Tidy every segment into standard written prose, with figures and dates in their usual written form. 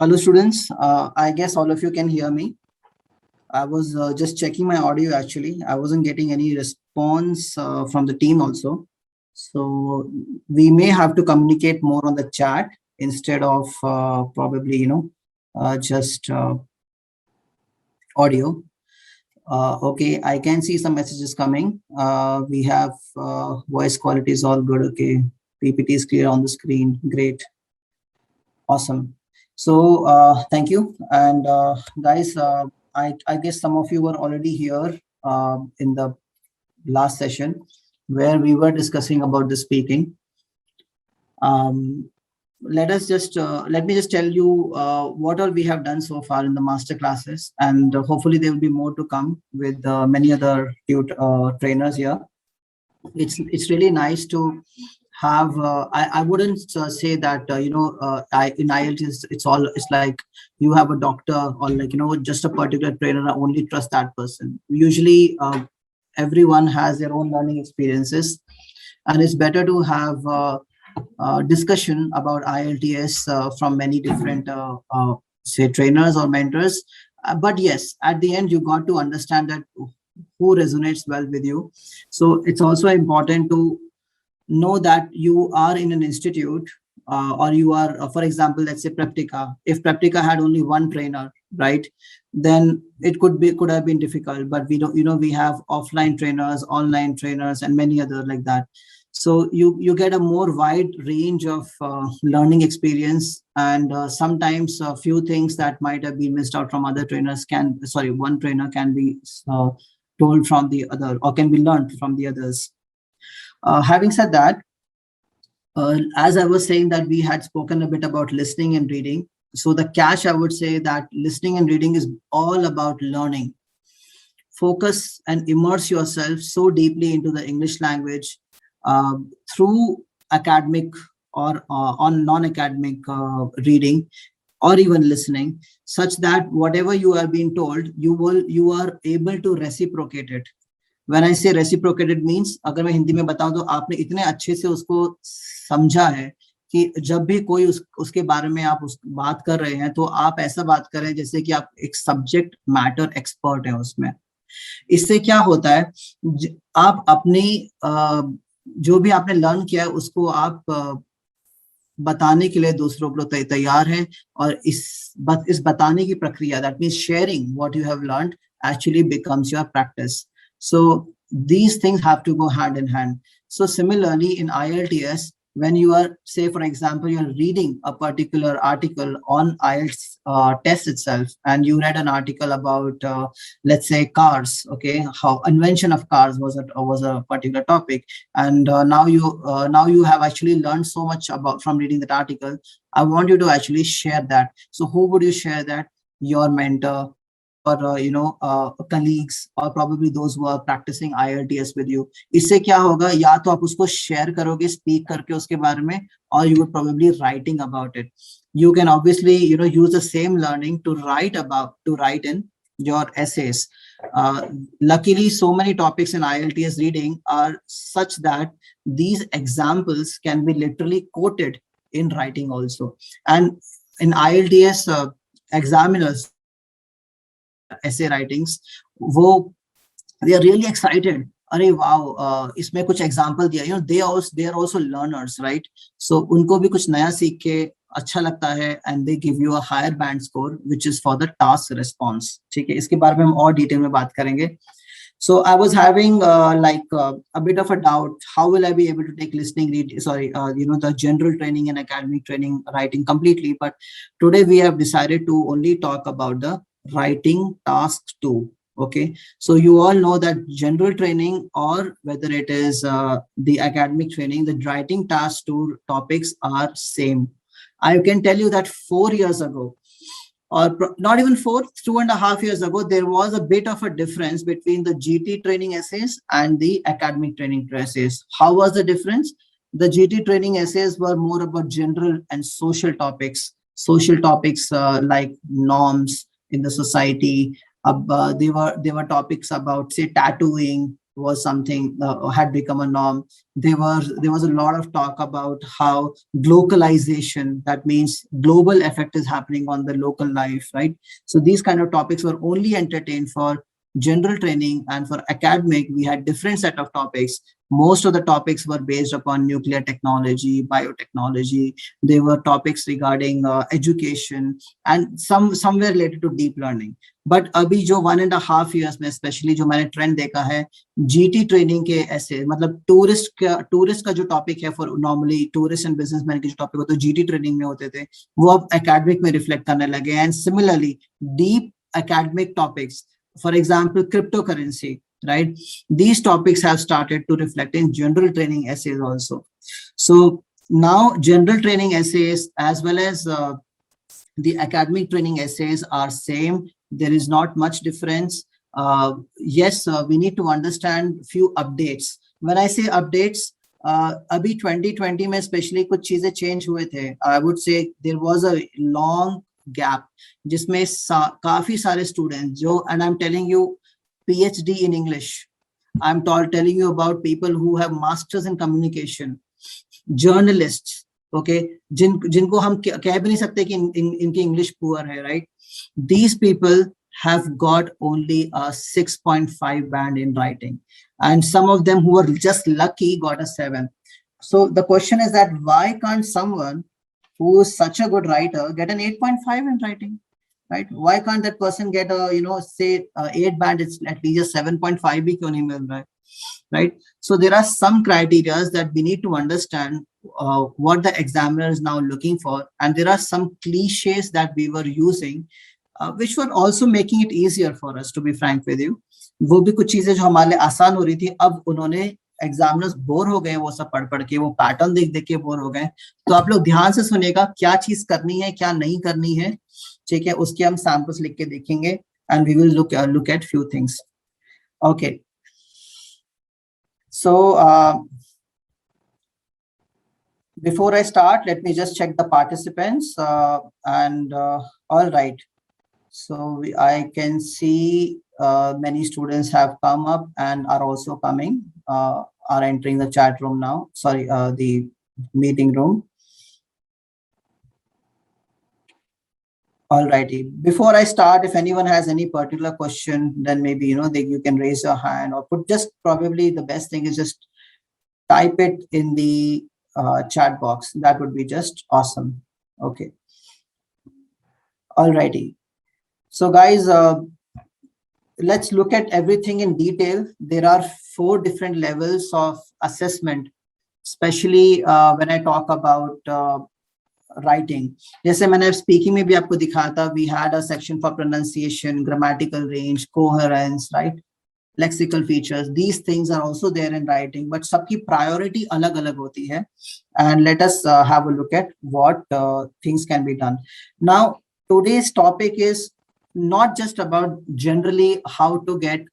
Hello, students. I guess all of you can hear me. I was just checking my audio actually. I wasn't getting any response from the team also. So we may have to communicate more on the chat instead of probably, just audio. Okay, I can see some messages coming. We have voice quality is all good. Okay, PPT is clear on the screen. Great. Awesome. So thank you. And guys, I guess some of you were already here in the last session where we were discussing about the speaking. Let me just tell you what all we have done so far in the master classes, and hopefully there will be more to come with many other trainers here. It's really nice to have I wouldn't say that in IELTS it's like you have a doctor or like just a particular trainer. I only trust that person. Usually everyone has their own learning experiences, and it's better to have discussion about IELTS from many different say trainers or mentors. But yes, at the end you got to understand that who resonates well with you. So it's also important to know that you are in an institute or you are, for example, let's say Practica. If Practica had only one trainer, right, then it could have been difficult. But we don't, we have offline trainers, online trainers, and many other like that. So you get a more wide range of learning experience, and sometimes a few things that might have been missed out from other trainers one trainer can be told from the other or can be learned from the others. Having said that, as I was saying that we had spoken a bit about listening and reading. So the cache, I would say that listening and reading is all about learning. Focus and immerse yourself so deeply into the English language through academic or on non-academic reading or even listening, such that whatever you are being told, you are able to reciprocate it. When I say reciprocated means, अगर मैं हिंदी में बताऊं तो आपने इतने अच्छे से उसको समझा है कि जब भी कोई उसके बारे में आप बात कर रहे हैं तो आप ऐसा बात कर रहे हैं जैसे कि आप एक सब्जेक्ट मैटर एक्सपर्ट है उसमें. इससे क्या होता है, आप अपनी जो भी आपने लर्न किया है उसको आप बताने के लिए दूसरों को तैयार हैं, और इस बताने की प्रक्रिया, that means sharing what you have learned, actually becomes your practice. So these things have to go hand in hand. So similarly in IELTS, when you are, say for example, you're reading a particular article on IELTS test itself, and you read an article about let's say cars, okay, how invention of cars was a particular topic, and now you have actually learned so much about from reading that article. I want you to actually share that. So who would you share that? Your mentor, or colleagues, or probably those who are practicing IELTS with you. इससे क्या होगा, या तो आप उसको share करोगे speak करके उसके बारे में, or you would probably writing about it. You can obviously use the same learning to write in your essays. Luckily, so many topics in IELTS reading are such that these examples can be literally quoted in writing also. And in IELTS examiners essay writings, वो they are really excited. अरे wow, इसमें कुछ example दिया, they are also learners, right? So उनको भी कुछ नया सीख के अच्छा लगता है, and they give you a higher band score, which is for the task response. ठीक है, इसके बारे में हम और डिटेल में बात करेंगे. So I was having a bit of a doubt, how will I be able to take listening, the general training and academic training writing completely. But today we have decided to only talk about the writing task 2. Okay, so you all know that general training, or whether it is the academic training, the writing task 2 topics are same. I can tell you that 4 years ago, or not even 2.5 years ago, there was a bit of a difference between the GT training essays and the academic training essays. How was the difference? The GT training essays were more about general and social topics like norms in the society. They were topics about, say, tattooing, was something had become a norm. There was a lot of talk about how globalization, that means global effect is happening on the local life, right? So these kind of topics were only entertained for general training, and for academic we had different set of topics. Most of the topics were based upon nuclear technology, biotechnology. They were topics regarding education, and somewhere related to deep learning. But अभी जो 1.5 years में specially जो मैंने trend देखा है, GT training के ऐसे, मतलब टूरिस्ट का जो टॉपिक है for normally tourist and businessman के जो टॉपिक होते हैं जीटी ट्रेनिंग में होते थे, वो अब एकेडमिक में रिफ्लेक्ट करने लगे. And similarly deep academic topics, for example crypto currency, right? These topics have started to reflect in general training essays also. So now general training essays as well as the academic training essays are same. There is not much difference. Yes, we need to understand few updates. When I say updates, अभी 2020 में specially कुछ चीजें change हुए थे. I would say there was a long gap जिसमें काफी सारे students जो, and I'm telling you, PhD in English. I'm telling you about people who have masters in communication, journalists, okay, जिनको हम कह भी नहीं सकते कि इनकी इंग्लिश पुअर है, right? These people have got only a 6.5 band in writing, and some of them who were just lucky got a 7. So the question is that why can't someone who is such a good writer get an 8.5 in writing? Right? Why can't that person get a, say 8 band? It's at least a 7.5 bhi kyun nahi mil raha hai, right? So there are some criteria that we need to understand what the examiner is now looking for, and there are some cliches that we were using which were also making it easier for us, to be frank with you. वो भी कुछ चीजें जो हमारे लिए आसान हो रही थी, अब उन्होंने एग्जामिनर्स बोर हो गए वो सब पढ़ के, वो पैटर्न देख के बोर हो गए. तो आप लोग ध्यान से सुनिएगा क्या चीज करनी है क्या नहीं करनी है, ठीक है? उसके हम सैंपल्स लिख के देखेंगे, and we will look at few things. Okay, so before I start, let me just check the participants, and all right, so I can see many students have come up and are also coming, are entering the chat room now, sorry, the meeting room. All righty. Before I start, if anyone has any particular question, then maybe you can raise your hand, or put, just probably the best thing is just type it in the chat box. That would be just awesome. Okay. All righty. So guys, let's look at everything in detail. There are 4 different levels of assessment, especially when I talk about writing. जैसे मैंने speaking में भी आपको दिखाया था, we had a section for pronunciation, grammatical range, coherence, right? Lexical features. These things are also there in writing, but सबकी priority अलग-अलग होती है. And let us have a look at what things can be done. Now, today's topic is not just about generally how to get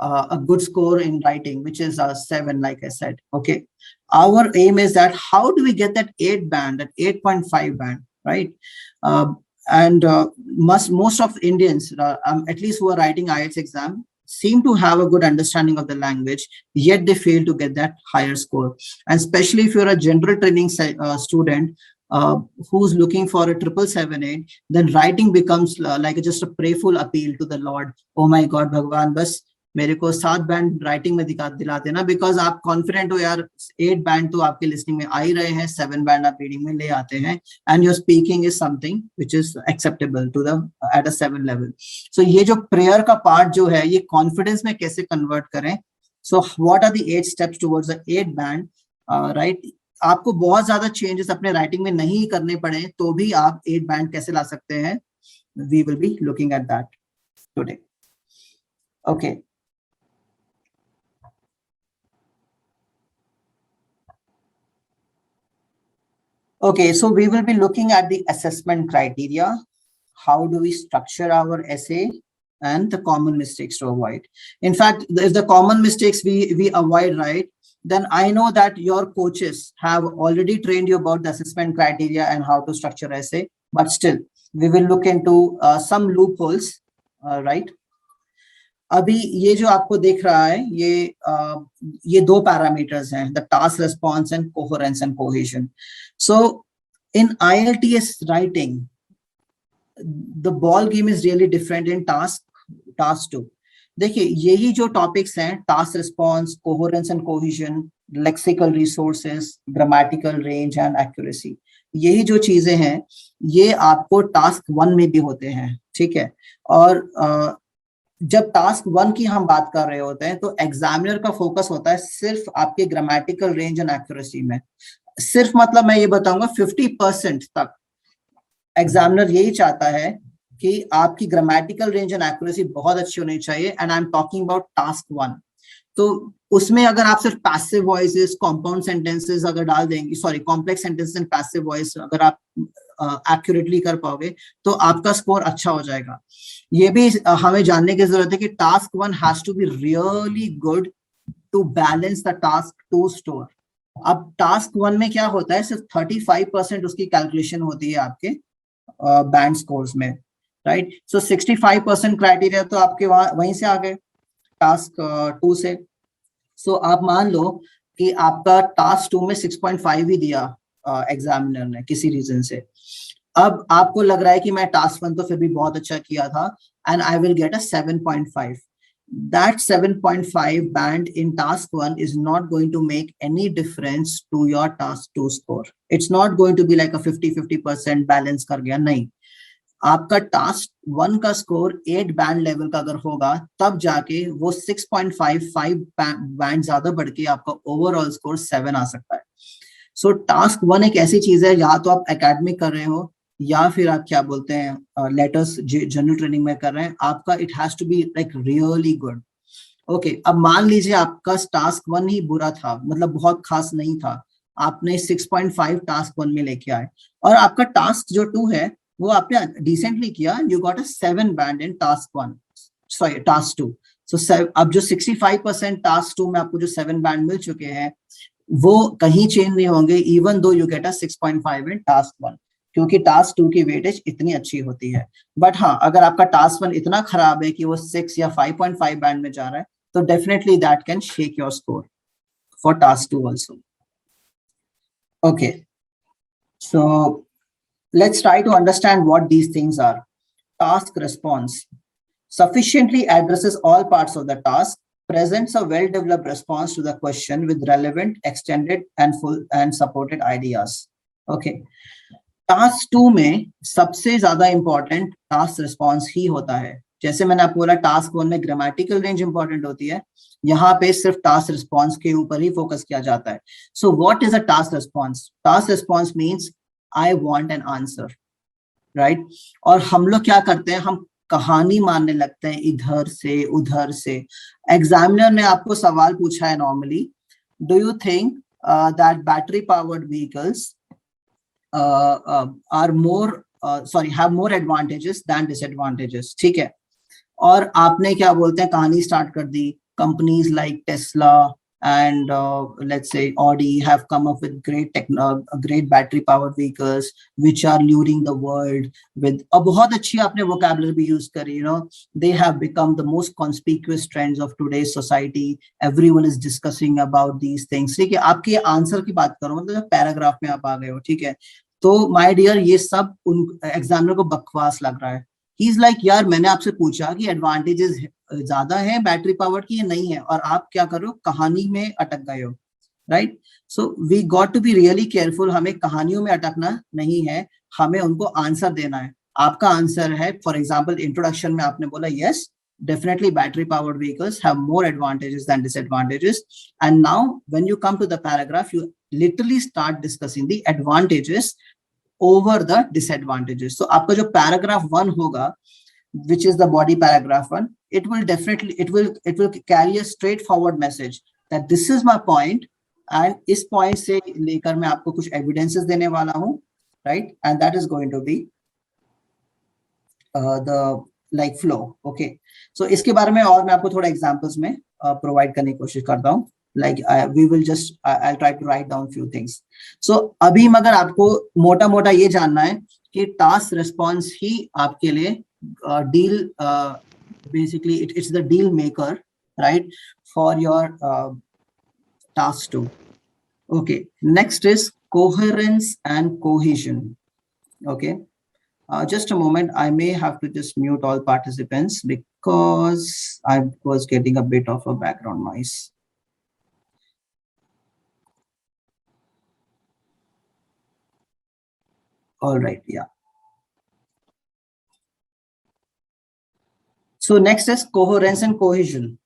a good score in writing, which is a 7, like I said. Okay, our aim is that how do we get that 8 band, that 8.5 band, right? And most of Indians, at least who are writing IELTS exam, seem to have a good understanding of the language, yet they fail to get that higher score. And especially if you're a general training student who's looking for a 777-8, then writing becomes like just a prayerful appeal to the Lord. Oh my God, Bhagwan, bas मेरे को 7 band writing में दिला देना, because आप confident हो यार 8 band तो आपके लिस्निंग में आ ही रहे हैं, 7 बैंड आप रीडिंग में ले आते हैं, and your speaking is something which is acceptable to the at a 7 level. सो ये जो प्रेयर का पार्ट जो है, ये कॉन्फिडेंस में कैसे कन्वर्ट करें. So what are the 8 steps towards the 8 band, right? आपको बहुत ज्यादा चेंजेस अपने राइटिंग में नहीं करने पड़े तो भी आप 8 बैंड कैसे ला सकते हैं, we will be looking at that today. Okay, okay, so we will be looking at the assessment criteria. How do we structure our essay and the common mistakes to avoid. In fact, if the common mistakes we avoid, right, then I know that your coaches have already trained you about the assessment criteria and how to structure essay, but still we will look into some loopholes, right? अभी ये जो आपको दिख रहा है ये दो parameters हैं, the task response and coherence and cohesion. So in IELTS writing the ball game is really different in task 2. देखिए यही जो टॉपिक्स हैं, task response, coherence and cohesion, lexical resources, grammatical range and accuracy, यही जो चीजें हैं ये आपको टास्क 1 में भी होते हैं, ठीक है. और जब टास्क 1 की हम बात कर रहे होते हैं तो एग्जामिनर का फोकस होता है सिर्फ आपके ग्रामेटिकल रेंज एंड एक्यूरेसी में. सिर्फ मतलब मैं ये बताऊंगा 50% तक एग्जामिनर यही चाहता है कि आपकी ग्रामेटिकल रेंज एंड एक्यूरेसी बहुत अच्छी होनी चाहिए. And I am talking about task 1. तो उसमें अगर आप सिर्फ पैसिव वॉइसेस, कॉम्पाउंड सेंटेंसेस अगर डाल देंगे, sorry complex sentences and passive voice अगर आप एक्यूरेटली कर पाओगे तो आपका स्कोर अच्छा हो जाएगा. ये भी हमें जानने की जरूरत है कि task 1 has to be really good to balance the task 2 score. अब टास्क 1 में क्या होता है, सिर्फ 35% उसकी कैलकुलेशन होती है आपके बैंड स्कोर्स में, राइट. सो 65% क्राइटेरिया तो आपके वहीं से आ गए टास्क 2 से. सो आप मान लो कि आपका टास्क 2 में 6.5 ही दिया एग्जामिनर ने किसी रीजन से. अब आपको लग रहा है कि मैं टास्क 1 तो फिर भी बहुत अच्छा किया था and I will get a 7.5. That 7.5 band in task 1 is not going to make any difference to your task 2 score. It's not going to be like a 50-50% balance कर गया, नहीं. आपका टास्क 1 का स्कोर 8 बैंड लेवल का अगर होगा तब जाके वो 6.55 बैंड ज्यादा बढ़ के आपका ओवरऑल स्कोर 7 आ सकता है. सो टास्क 1 एक ऐसी चीज है, या तो आप एकेडमिक कर रहे हो या फिर आप क्या बोलते हैं लेटर्स जनरल ट्रेनिंग में कर रहे हैं, आपका it has to be like really good. Okay, अब मान लीजिए आपका टास्क 1 ही बुरा था, मतलब बहुत खास नहीं था, आपने 6.5 टास्क 1 में लेके आए और आपका टास्क जो 2 है वो आपने डिसेंटली किया, you got a 7 band in task 1, sorry task 2. सो अब जो 65% टास्क 2 में आपको जो 7 बैंड मिल चुके हैं वो कहीं चेंज नहीं होंगे even though you get a 6.5 in task 1, क्योंकि टास्क 2 की वेटेज इतनी अच्छी होती है. बट हाँ, अगर आपका टास्क 1 इतना खराब है कि वो 6 या 5.5 बैंड में जा रहा है तो definitely that can shake your score for task 2 also. Okay, so let's try to understand what these things are. Task response sufficiently addresses all parts of the task, presents a well-developed response to the question with relevant, extended, and full and supported ideas. Okay. Task 2 में सबसे ज्यादा important task response ही होता है. जैसे मैंने आपको बोला task 1 में ग्रामेटिकल रेंज इंपॉर्टेंट होती है, यहाँ पे सिर्फ टास्क रिस्पॉन्स के ऊपर ही फोकस किया जाता है. So what is a task response? Task response means I want an answer, right. और हम लोग क्या करते हैं, हम कहानी मानने लगते हैं इधर से उधर से. एग्जामिनर ने आपको सवाल पूछा है normally, do you think that battery powered vehicles are more have more advantages than disadvantages, ठीक है. और आपने क्या बोलते हैं कहानी स्टार्ट कर दी, companies like Tesla and let's say Audi have come up with great battery powered vehicles which are luring the world with a बहुत अच्छी आपने vocabulary भी use करी, you know, they have become the most conspicuous trends of today's society, everyone is discussing about these things. ठीक है, आपके answer की बात करो, मतलब पैराग्राफ में आप आ गए हो, ठीक है. तो माय डियर ये सब उन एग्जामिनर को बकवास लग रहा है. ही इज लाइक यार मैंने आपसे पूछा कि एडवांटेजेस ज्यादा है बैटरी पावर की या नहीं है, और आप क्या कर रहे हो, कहानी में अटक गए हो, right. So we got to be really careful. हमें कहानियों में अटकना नहीं है, हमें उनको आंसर देना है. आपका आंसर है, फॉर एग्जाम्पल इंट्रोडक्शन में आपने बोला yes definitely battery powered vehicles have more advantages than disadvantages, and now when you come to the paragraph you literally start discussing the advantages over the disadvantages. So आपका जो paragraph 1 होगा, which is the body paragraph 1, it will definitely it will carry a straightforward message that this is my point and इस point से लेकर मैं आपको कुछ evidences देने वाला हूँ, right, and that is going to be the like flow. Okay, so इसके बारे में और मैं आपको थोड़ा examples में provide करने की कोशिश करता हूँ. Like we will just I'll try to write down few things. So अभी मगर आपको मोटा मोटा ये जानना है कि टास्क रिस्पॉन्स ही आपके लिए deal basically it's the deal maker, right, for your task 2. Okay, next is coherence and cohesion. Okay, just a moment, I may have to just mute all participants because I was getting a bit of a background noise. All right, yeah. So next is coherence and cohesion.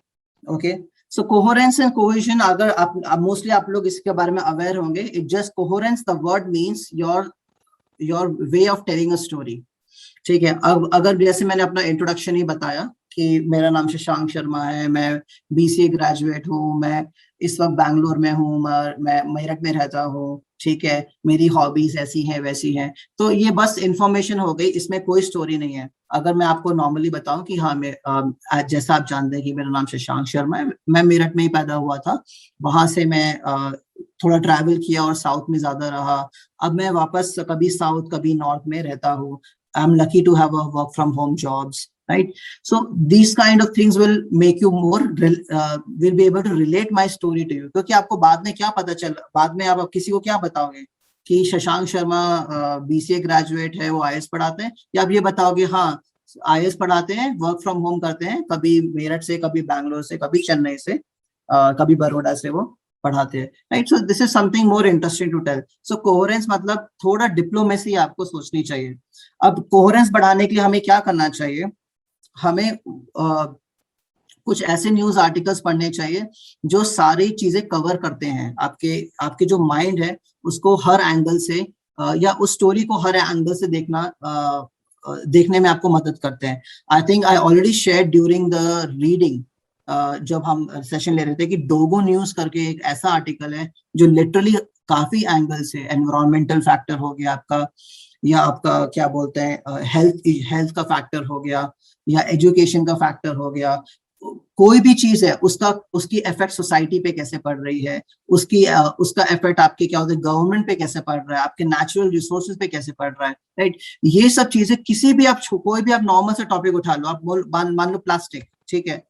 Okay, so coherence and cohesion, अगर आप mostly आप लोग इसके बारे में aware होंगे. It just coherence, the word means your way of telling a story. ठीक है, अब अगर जैसे मैंने अपना इंट्रोडक्शन ही बताया कि मेरा नाम शशांक शर्मा है, मैं बीसीए ग्रेजुएट हूँ, मैं इस वक्त बैंगलोर में हूँ, मैं मेरठ में रहता हूँ, ठीक है, मेरी हॉबीज ऐसी हैं वैसी हैं, तो ये बस इंफॉर्मेशन हो गई, इसमें कोई स्टोरी नहीं है. अगर मैं आपको नॉर्मली बताऊं कि हाँ, मैं जैसा आप जानते हैं कि मेरा नाम शशांक शर्मा है, मैं मेरठ में ही पैदा हुआ था, वहां से मैं थोड़ा ट्रैवल किया और साउथ में ज्यादा रहा, अब मैं वापस कभी साउथ कभी नॉर्थ में रहता हूँ. I'm lucky to have a work from home jobs, right? So these kind of things will make you more will be able to relate my story to you. क्योंकि आपको बाद में क्या पता चल, बाद में आप किसी को क्या बताओगे कि शशांक शर्मा बीसीए ग्रेजुएट है, वो आईएएस पढ़ाते हैं, या आप ये बताओगे हाँ आईएएस पढ़ाते हैं, वर्क फ्रॉम होम करते हैं, कभी मेरठ से, कभी बैंगलोर से, कभी चेन्नई से, कभी बड़ौदा से वो पढ़ाते हैं, right? So this is something more interesting to tell. So coherence मतलब थोड़ा डिप्लोमेसी आपको सोचनी चाहिए. अब कोहेरेंस बढ़ाने के लिए हमें क्या करना चाहिए? हमें कुछ ऐसे न्यूज आर्टिकल्स पढ़ने चाहिए जो सारी चीजें कवर करते हैं, आपके जो माइंड है उसको हर एंगल से या उस स्टोरी को हर एंगल से देखने में आपको मदद करते हैं. I think I already share during the reading, जब हम सेशन ले रहे थे, कि डोगो न्यूज करके एक ऐसा आर्टिकल है जो लिटरली काफी एंगल से, एनवायरमेंटल फैक्टर हो गया आपका, या आपका क्या बोलते हैं हेल्थ का फैक्टर हो गया, या एजुकेशन का फैक्टर हो गया, कोई भी चीज है उसकी इफेक्ट सोसाइटी पे कैसे पड़ रही है, उसका इफेक्ट आपके क्या होता है गवर्नमेंट पे कैसे पड़ रहा है, आपके नेचुरल रिसोर्सेज पे कैसे पड़ रहा है, राइट? ये सब चीजें किसी भी कोई भी आप नॉर्मल से टॉपिक उठा लो, आप मान लो प्लास्टिक, ठीक है,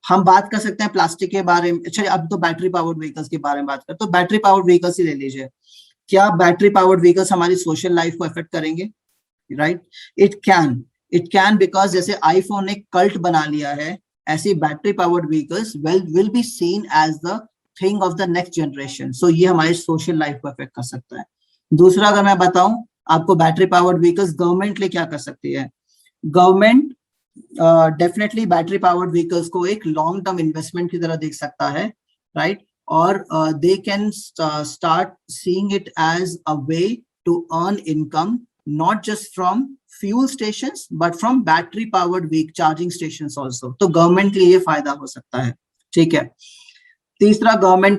हम बात कर सकते हैं प्लास्टिक के बारे में. अच्छा, अब तो बैटरी पावर्ड व्हीकल्स के बारे में बात करते, तो बैटरी पावर्ड व्हीकल्स ही ले लीजिए. क्या बैटरी पावर्ड व्हीकल्स हमारी सोशल लाइफ को इफेक्ट करेंगे? राइट, इट कैन बिकॉज जैसे आईफोन ने कल्ट बना लिया है, ऐसी battery powered vehicles will be seen as the thing of the next generation. So ये हमारी सोशल लाइफ को इफेक्ट कर सकता है. दूसरा, अगर मैं बताऊं आपको, बैटरी पावर्ड व्हीकल्स गवर्नमेंट के लिए क्या कर सकती है? Government definitely battery powered vehicles को एक लॉन्ग टर्म इन्वेस्टमेंट की तरह देख सकता है, राइट? और they can start seeing it as a way to earn income, not just from fuel stations but from battery powered vehicle charging stations also. तो government के लिए ये फायदा हो सकता है, ठीक है. तीसरा, हर गवर्नमेंट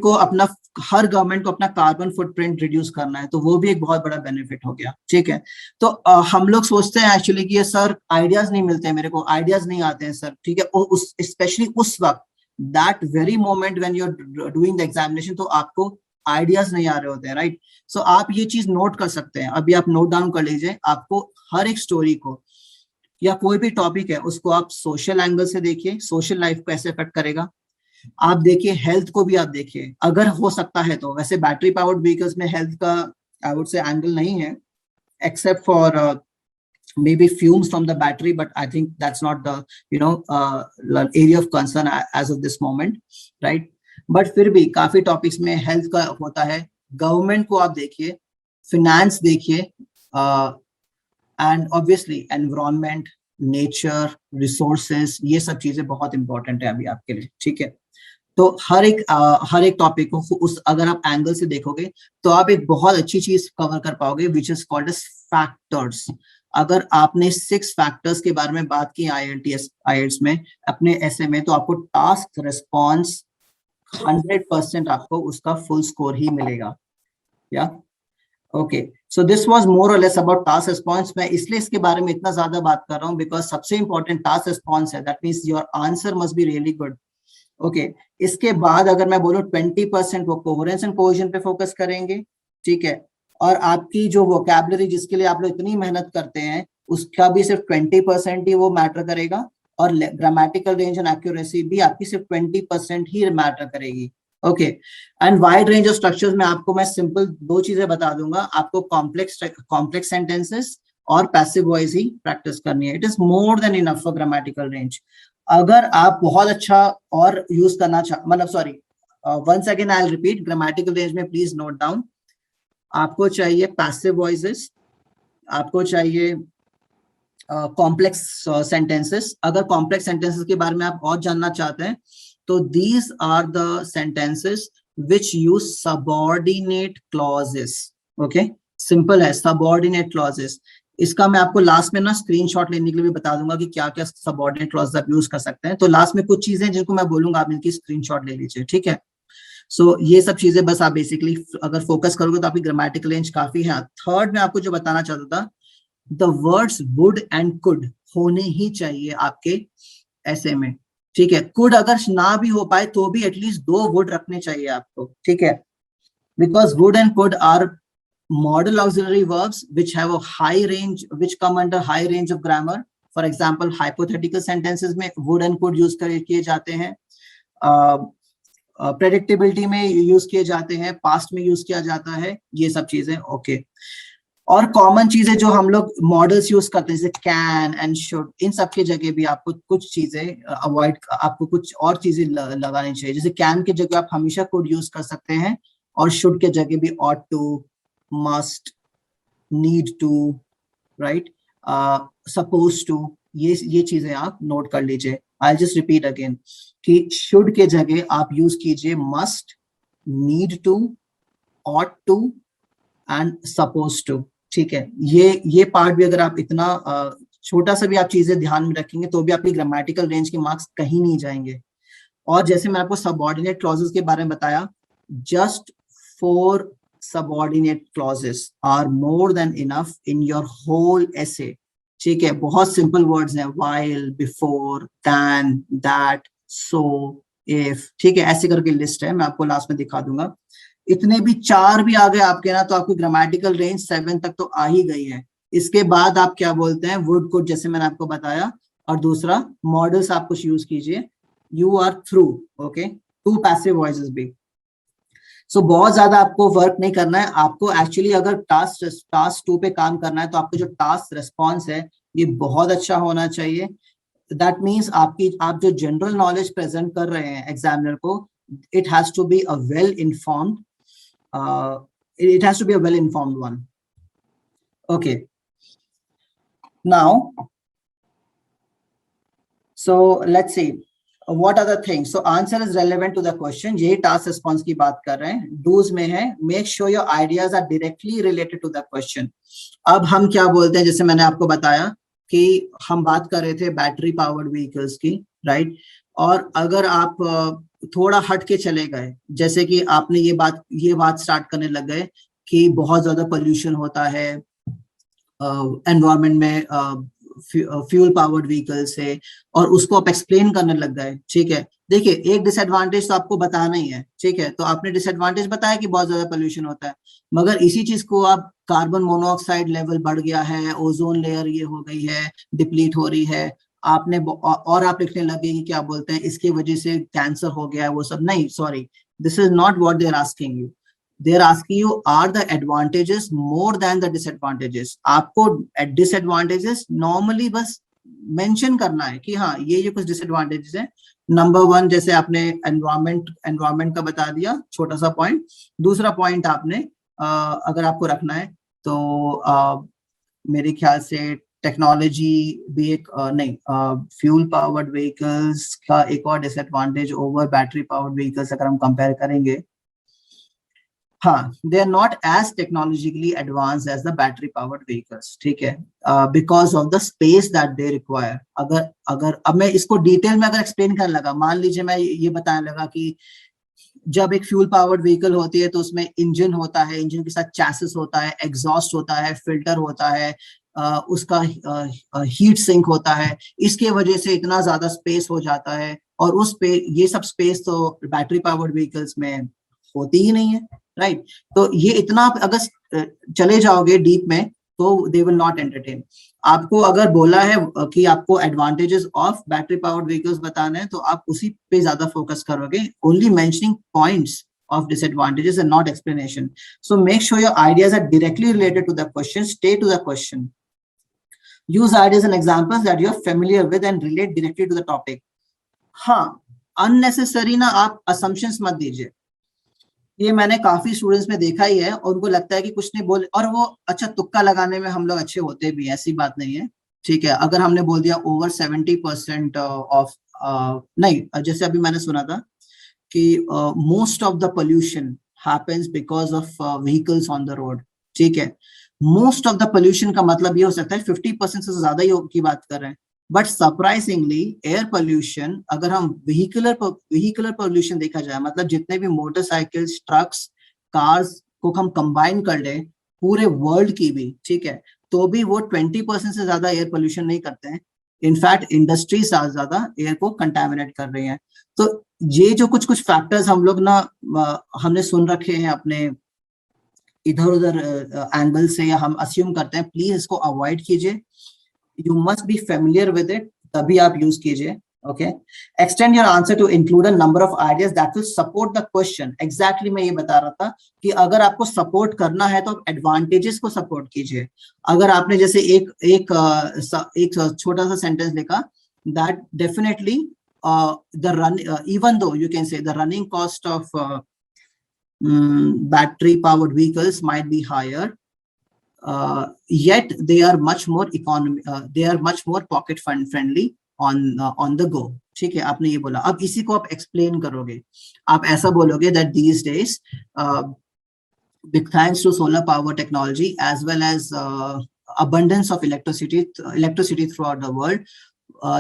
को अपना कार्बन फुटप्रिंट रिड्यूस करना है, तो वो भी एक बहुत बड़ा बेनिफिट हो गया, ठीक है. तो हम लोग सोचते हैं एक्चुअली कि ये सर आइडियाज नहीं मिलते हैं, मेरे को आइडियाज नहीं आते हैं सर, ठीक है, स्पेशली उस वक्त, that very moment when you are doing the examination, तो आपको आइडियाज नहीं आ रहे होते हैं, राइट? सो आप ये चीज नोट कर सकते हैं, अभी आप नोट डाउन कर लीजिए. आपको हर एक स्टोरी को या कोई भी टॉपिक है उसको आप सोशल एंगल से देखिए, सोशल लाइफ को कैसे इफेक्ट करेगा. आप देखिए हेल्थ को भी आप देखिए, अगर हो सकता है तो. वैसे बैटरी पावर्ड व्हीकल्स में हेल्थ का आई वुड से एंगल नहीं है, except for maybe fumes from the battery, but I think that's not the area of concern as of this moment, right? But फिर भी काफी टॉपिक्स में health का होता है. गवर्नमेंट को आप देखिए, फिनेंस देखिए, and obviously environment, nature, resources, ये सब चीजें बहुत इंपॉर्टेंट है अभी आपके लिए, ठीक है. तो हर एक टॉपिक को अगर आप एंगल से देखोगे तो आप एक बहुत अच्छी चीज कवर कर पाओगे, which is called as factors. अगर आपने 6 फैक्टर्स के बारे में बात की IELTS में अपने ऐसे में, तो आपको टास्क रिस्पॉन्स 100% आपको उसका फुल स्कोर ही मिलेगा. या okay, so this was more और लेस अबाउट टास्क रिस्पॉन्स. मैं इसलिए इसके बारे में इतना ज्यादा बात कर रहा हूँ बिकॉज सबसे इंपॉर्टेंट टास्क रिस्पॉन्स है. That means your answer must be really good. Okay, इसके बाद अगर मैं बोलूँ 20% वो कोहेरेंस एंड कोहेजन पे फोकस करेंगे, ठीक है, और आपकी जो वोकैबुलरी जिसके लिए आप लोग इतनी मेहनत करते हैं उसका भी सिर्फ 20% ही वो मैटर करेगा, और ग्रामेटिकल रेंज एंड एक्यूरेसी भी आपकी सिर्फ 20% ही मैटर करेगी। Okay, and wide range of structures में आपको मैं सिंपल 2 चीजें बता दूंगा, आपको कॉम्प्लेक्स सेंटेंसेस और पैसिव वॉइस ही प्रैक्टिस करनी है। It is more than enough for grammatical range. अगर आप बहुत अच्छा और यूज करना मतलब sorry, once again I will repeat, grammatical range में प्लीज नोट डाउन, आपको चाहिए पैसिव वॉइसेस, आपको चाहिए कॉम्प्लेक्स सेंटेंसेस। अगर कॉम्प्लेक्स सेंटेंसेस के बारे में आप और जानना चाहते हैं तो these are the sentences which use subordinate clauses. Okay, simple है, सबऑर्डिनेट क्लॉजेस। इसका मैं आपको लास्ट में ना स्क्रीनशॉट लेने के लिए भी बता दूंगा कि क्या क्या सबऑर्डिनेट क्लॉज आप यूज कर सकते हैं। तो लास्ट में कुछ चीजें जिनको मैं बोलूंगा, आप इनकी स्क्रीनशॉट ले लीजिए, ठीक है। सो ये सब चीजें बस आप बेसिकली अगर फोकस करोगे तो आपकी ग्रामेटिकल रेंज काफी है। थर्ड में आपको जो बताना चाहता था, the words would and could होने ही चाहिए आपके ऐसे में, ठीक है। कुड अगर ना भी हो पाए तो भी एटलीस्ट 2 वुड रखने चाहिए आपको, ठीक है, because would and could are modal auxiliary verbs which have a high range, which come under high range of grammar. For example, hypothetical sentences में would and could use किए जाते हैं, predictability में यूज किए जाते हैं, past में use किया जाता है, ये सब चीजें। ओके, और कॉमन चीजें जो हम लोग मॉडल्स यूज करते हैं जैसे कैन एंड शुड, इन सब की जगह भी आपको कुछ चीजें अवॉइड, आपको कुछ और चीजें लगानी चाहिए। जैसे कैन की जगह आप हमेशा कुड यूज कर सकते हैं, और शुड के जगह भी ought to, must, need to, right, supposed to, ये चीजें आप नोट कर लीजिए। I'll just repeat again कि should के जगह आप यूज कीजिए must, need to, ought to and supposed to, ठीक है। ये पार्ट भी अगर आप इतना छोटा सा भी आप चीजें ध्यान में रखेंगे तो भी आपकी ग्रामेटिकल रेंज के मार्क्स कहीं नहीं जाएंगे। और जैसे मैं आपको सबऑर्डिनेट क्लॉजेस के बारे में बताया, just 4 subordinate clauses are more than enough in your whole essay, ठीक है। बहुत सिंपल वर्ड्स हैं, while, before, than, that, so, if, ठीक है। ऐसे करके लिस्ट है, मैं आपको लास्ट में दिखा दूंगा। इतने भी 4 भी आ गए आपके ना तो आपकी ग्रामेटिकल रेंज 7 तक तो आ ही गई है। इसके बाद आप क्या बोलते हैं, वुड कुड, जैसे मैंने आपको बताया, और दूसरा मॉडल्स आप कुछ यूज कीजिए, you are through. Okay, 2 passive voices भी। सो बहुत ज्यादा आपको वर्क नहीं करना है। आपको एक्चुअली अगर टास्क 2 पे काम करना है तो आपको जो टास्क रिस्पॉन्स है ये बहुत अच्छा होना चाहिए। दैट मीन्स आप जो जनरल नॉलेज प्रेजेंट कर रहे हैं एग्जामिनर को, it has to be a well informed, it has to be a well informed one. Okay, now so let's see what are the things. So answer is relevant to the question, यही task response की बात कर रहे हैं। Does में है, make sure your ideas are directly related to the question. अब हम क्या बोलते हैं, जैसे मैंने आपको बताया कि हम बात कर रहे थे बैटरी पावर्ड व्हीकल्स की, राइट। और अगर आप थोड़ा हट के चले गए, जैसे कि आपने ये बात स्टार्ट करने लग गए कि बहुत ज्यादा पोल्यूशन होता है एनवायरनमेंट में फ्यूल पावर्ड व्हीकल से, और उसको आप एक्सप्लेन करने लग गए, ठीक है। देखिए, एक डिसएडवांटेज तो आपको बताना ही है, ठीक है। तो आपने डिसएडवांटेज बताया कि बहुत ज्यादा पोल्यूशन होता है, मगर इसी चीज को आप कार्बन मोनोऑक्साइड लेवल बढ़ गया है, ओजोन लेयर ये हो गई है, डिप्लीट हो रही है, आपने और आप लिखने लगे कि क्या बोलते हैं इसकी वजह से कैंसर हो गया है, वो सब नहीं। Sorry, this is not what they are asking you. they are asking you, are the advantages more than the disadvantages? आपको disadvantages normally बस mention करना है कि हाँ ये कुछ disadvantages है। नंबर 1 जैसे आपने environment का बता दिया, छोटा सा पॉइंट। दूसरा पॉइंट आपने अगर आपको रखना है तो मेरे ख्याल से टेक्नोलॉजी भी एक नहीं, फ्यूल पावर्ड व्हीकल्स का एक और disadvantage over battery powered vehicles अगर हम कंपेयर करेंगे, हाँ, they are not as technologically advanced as the battery powered vehicles, ठीक है, because of the space that they require. अगर अब मैं इसको डिटेल में अगर एक्सप्लेन करने लगा, मान लीजिए मैं ये बताने लगा कि जब एक फ्यूल पावर्ड व्हीकल होती है तो उसमें इंजन होता है, इंजन के साथ चैसिस होता है, एग्जॉस्ट होता है, फिल्टर होता है, उसका हीट सिंक होता है, इसके वजह से इतना ज्यादा स्पेस हो जाता है, और उस पे ये सब स्पेस तो बैटरी पावर्ड व्हीकल्स में होती ही नहीं है, राइट। तो ये इतना अगर चले जाओगे डीप में तो दे विल नॉट एंटरटेन। आपको अगर बोला है कि आपको advantages of battery powered vehicles बताने हैं तो आप उसी पे ज्यादा फोकस करोगे, only mentioning points of disadvantages and not explanation. So make sure your ideas are directly related to the question. Stay to the question. Use ideas and examples that you're familiar with and relate directly to the topic. हाँ, unnecessary ना आप assumptions मत दीजिए. ये मैंने काफी students में देखा ही है, और उनको लगता है कि कुछ नहीं बोल, और वो अच्छा तुक्का लगाने में हम लोग अच्छे होते भी हैं, ऐसी बात नहीं है, ठीक है. अगर हमने बोल दिया ओवर 70% ऑफ, नहीं, जैसे अभी मैंने सुना था कि most of the pollution happens because of vehicles on the road, ठीक है. मोस्ट ऑफ द पोल्यूशन का मतलब ये हो सकता है 50% से ज्यादा ही की बात कर रहे हैं. बट सरप्राइजिंगली एयर पोल्यूशन, अगर हम व्हीकुलर पोल्यूशन देखा जाए, मतलब जितने भी मोटरसाइकिल्स, ट्रक्स, कार्स को हम कंबाइन कर ले पूरे वर्ल्ड की भी, ठीक है, तो भी वो 20% से ज्यादा एयर पोल्यूशन नहीं करते हैं. इनफैक्ट इंडस्ट्री ज्यादा एयर को कंटामिनेट कर रही है. तो ये जो कुछ कुछ फैक्टर्स हम लोग ना हमने सुन रखे हैं अपने इधर उधर एंगल से, या हम अस्यूम करते हैं, प्लीज इसको अवॉइड कीजिए. You must be familiar with it, तभी आप यूज कीजिए. Okay, extend your answer to include a number of ideas that will support the question. Exactly मैं ये बता रहा था कि अगर आपको सपोर्ट करना है तो आप एडवांटेजेस को सपोर्ट कीजिए. अगर आपने जैसे एक छोटा सा सेंटेंस लिखा, that definitely the run even though you can say the running cost of battery powered vehicles might be higher, yet they are much more they are much more pocket fund friendly on the go. ठीक है, आपने ये बोला. अब इसी को आप explain करोगे, आप ऐसा बोलोगे that these days big thanks to solar power technology as well as abundance of electricity throughout the world,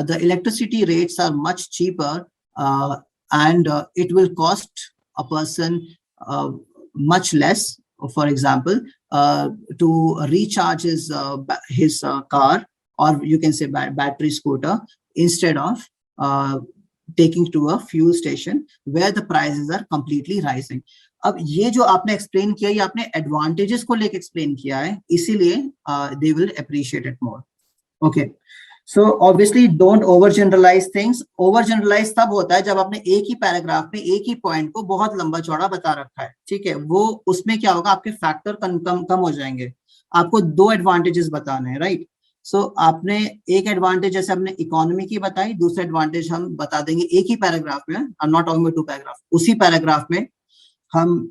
the electricity rates are much cheaper, and it will cost a person much less. For example, to recharge his car, or you can say battery scooter, instead of taking to a fuel station where the prices are completely rising. अब ये जो आपने explain किया, ये आपने advantages को लेके explain किया है, इसीलिए they will appreciate it more. Okay. So obviously don't over generalize things. Over generalize तब होता है जब आपने एक ही पैराग्राफ में एक ही पॉइंट को बहुत लंबा चौड़ा बता रखा है, ठीक है. वो उसमें क्या होगा, आपके फैक्टर कम हो जाएंगे. आपको दो एडवांटेजेस बताने हैं, राइट. सो आपने एक एडवांटेज जैसे आपने इकोनॉमी की बताई, दूसरा एडवांटेज हम बता देंगे एक ही पैराग्राफ में. I am not talking about two paragraph. उसी पैराग्राफ में हम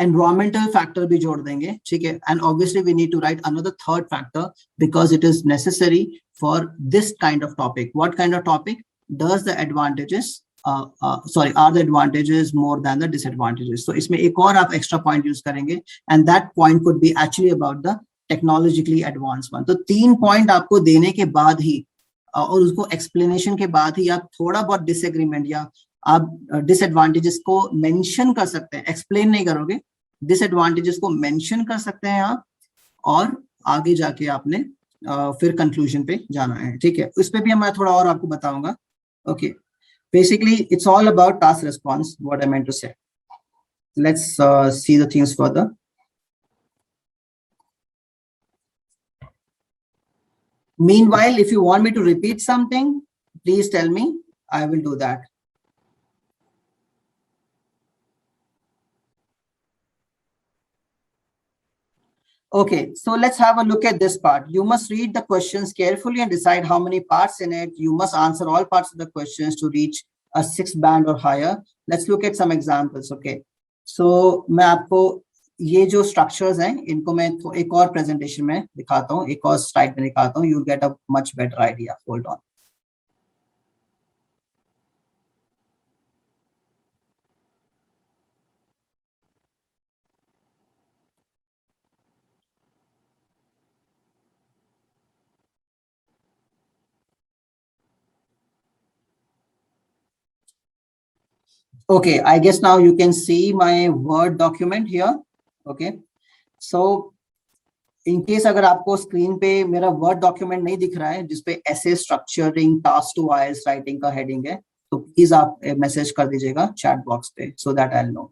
environmental factor भी जोड़ देंगे, ठीक है. And obviously we need to write another third factor because it is necessary for this kind of topic. What kind of topic? Does the advantages are the advantages more than the disadvantages? So इसमें एक और आप extra point use करेंगे, and that point could be actually about the technologically advanced one. तो 3 point आपको देने के बाद ही और उसको explanation के बाद ही आप थोड़ा बहुत disagreement या आप डिसएडवांटेजेस को मेंशन कर सकते हैं, एक्सप्लेन नहीं करोगे, डिसएडवांटेजेस को मेंशन कर सकते हैं आप, और आगे जाके आपने फिर कंक्लूजन पे जाना है, ठीक है. इस पे भी मैं थोड़ा और आपको बताऊंगा. Okay, basically it's all about task response, what I meant to say. Let's see the things further. Meanwhile, if you want me to repeat something, please tell me. I will do that. Okay, so let's have a look at this part. You must read the questions carefully and decide how many parts in it. You must answer all parts of the questions to reach a 6 band or higher. Let's look at some examples. Okay, so मैं आपको ये जो structures हैं इनको मैं एक और presentation में दिखाता हूँ, एक और slide में दिखाता हूँ. You'll get a much better idea. Hold on. Okay, I guess now you can see my Word document here. Okay, so in case अगर आपको स्क्रीन पे मेरा वर्ड डॉक्यूमेंट नहीं दिख रहा है जिसपे ऐसे structuring task two IELTS writing का हेडिंग है, तो प्लीज आप मैसेज कर दीजिएगा चैट बॉक्स पे so that I'll know.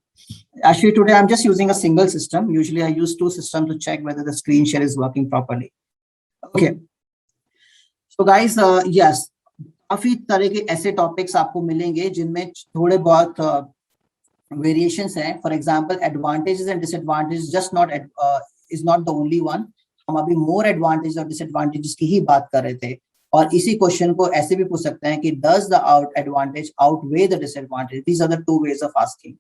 Actually today I'm just using a single system. Usually I use 2 systems to check whether the screen share is working properly. Okay, so guys, yes, काफी तरह के ऐसे topics आपको मिलेंगे जिनमें थोड़े बहुत वेरिएशंस हैं. For example, advantages and disadvantages just not is not the only one. हम अभी मोर एडवांटेज और डिसएडवांटेजेस की ही बात कर रहे थे. और इसी क्वेश्चन को ऐसे भी पूछ सकते हैं कि does the advantage outweigh the disadvantage. These are the two ways of asking.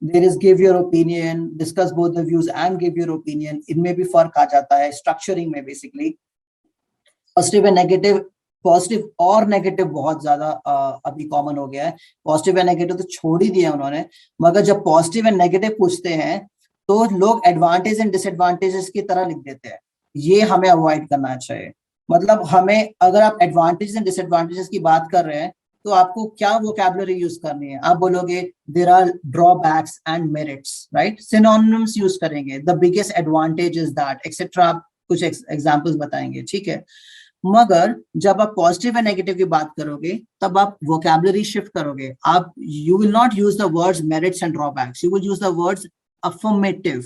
There is give your opinion, discuss both the views and give your opinion. इनमें भी फर्क आ जाता है स्ट्रक्चरिंग में. Basically positive and negative, positive और negative बहुत ज्यादा अभी कॉमन हो गया है. पॉजिटिव एंड नेगेटिव तो छोड़ ही दिया उन्होंने, मगर जब पॉजिटिव एंड नेगेटिव पूछते हैं तो लोग एडवांटेज एंड डिसएडवांटेजेस की तरह लिख देते हैं. ये हमें अवॉइड करना चाहिए. मतलब हमें, अगर आप एडवांटेज एंड डिसएडवांटेजेस की बात कर रहे हैं तो आपको क्या वोकैबुलरी यूज करनी है. आप बोलोगे there are drawbacks and merits, right. Synonyms use करेंगे, the biggest advantage is that etcetera. आप कुछ एग्जांपल्स बताएंगे, ठीक है. मगर जब आप पॉजिटिव एंड नेगेटिव की बात करोगे तब आप वोकैबुलरी शिफ्ट करोगे. आप you will not use the words merits and drawbacks, you will use the words affirmative,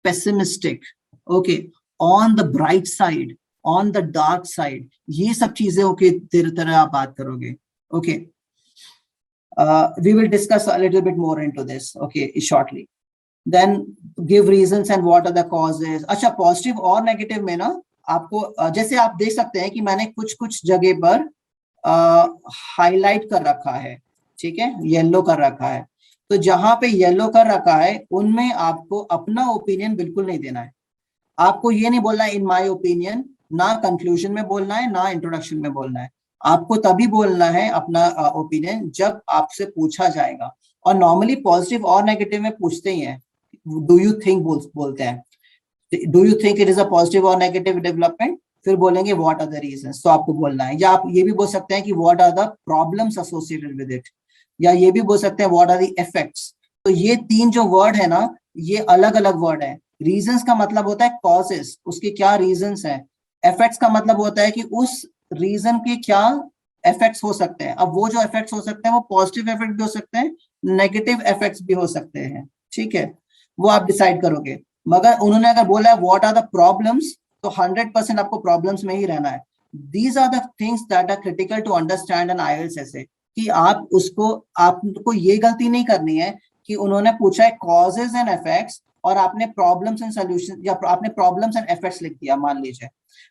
pessimistic, okay, on the bright side, on the dark side. ये सब चीजें ओके तरह आप बात करोगे. Okay, we will discuss a little bit more into this, okay, shortly. Then give reasons and what are the causes. अच्छा, positive और negative में ना आपको जैसे आप देख सकते हैं कि मैंने कुछ कुछ जगह पर हाईलाइट कर रखा है, ठीक है, येलो कर रखा है. तो जहां पे येलो कर रखा है उनमें आपको अपना ओपिनियन बिल्कुल नहीं देना है. आपको ये नहीं बोलना है इन माय ओपिनियन, ना कंक्लूजन में बोलना है ना इंट्रोडक्शन में बोलना है. आपको तभी बोलना है अपना ओपिनियन जब आपसे पूछा जाएगा. और नॉर्मली पॉजिटिव और नेगेटिव में पूछते ही हैं, डू यू थिंक बोलते हैं, do you think it is a positive और नेगेटिव डेवलपमेंट. फिर बोलेंगे व्हाट आर द रीजंस. तो आपको बोलना है, या आप ये भी बोल सकते हैं कि what are the problems associated with it, या ये भी बोल सकते हैं व्हाट आर द इफेक्ट्स. तो ये तीन जो वर्ड है ना, ये अलग अलग वर्ड है. रीजंस का मतलब होता है कॉजेस, उसके क्या रीजंस हैं. इफेक्ट्स का मतलब होता है कि उस रीजन के क्या इफेक्ट्स हो सकते हैं. अब वो जो इफेक्ट्स हो सकते हैं वो पॉजिटिव इफेक्ट भी हो सकते हैं, नेगेटिव इफेक्ट्स भी हो सकते हैं, ठीक है, वो आप डिसाइड करोगे. मगर उन्होंने अगर बोला है व्हाट आर द प्रॉब्लम्स, तो 100% आपको प्रॉब्लम्स में ही रहना है. These are the things that are critical to understand an IELTS ऐसे कि आपको ये गलती नहीं करनी है कि उन्होंने पूछा है कॉजेज एंड इफेक्ट्स और आपने प्रॉब्लम्स एंड सॉल्यूशन, या आपने प्रॉब्लम्स एंड इफेक्ट्स लिख दिया मान लीजिए,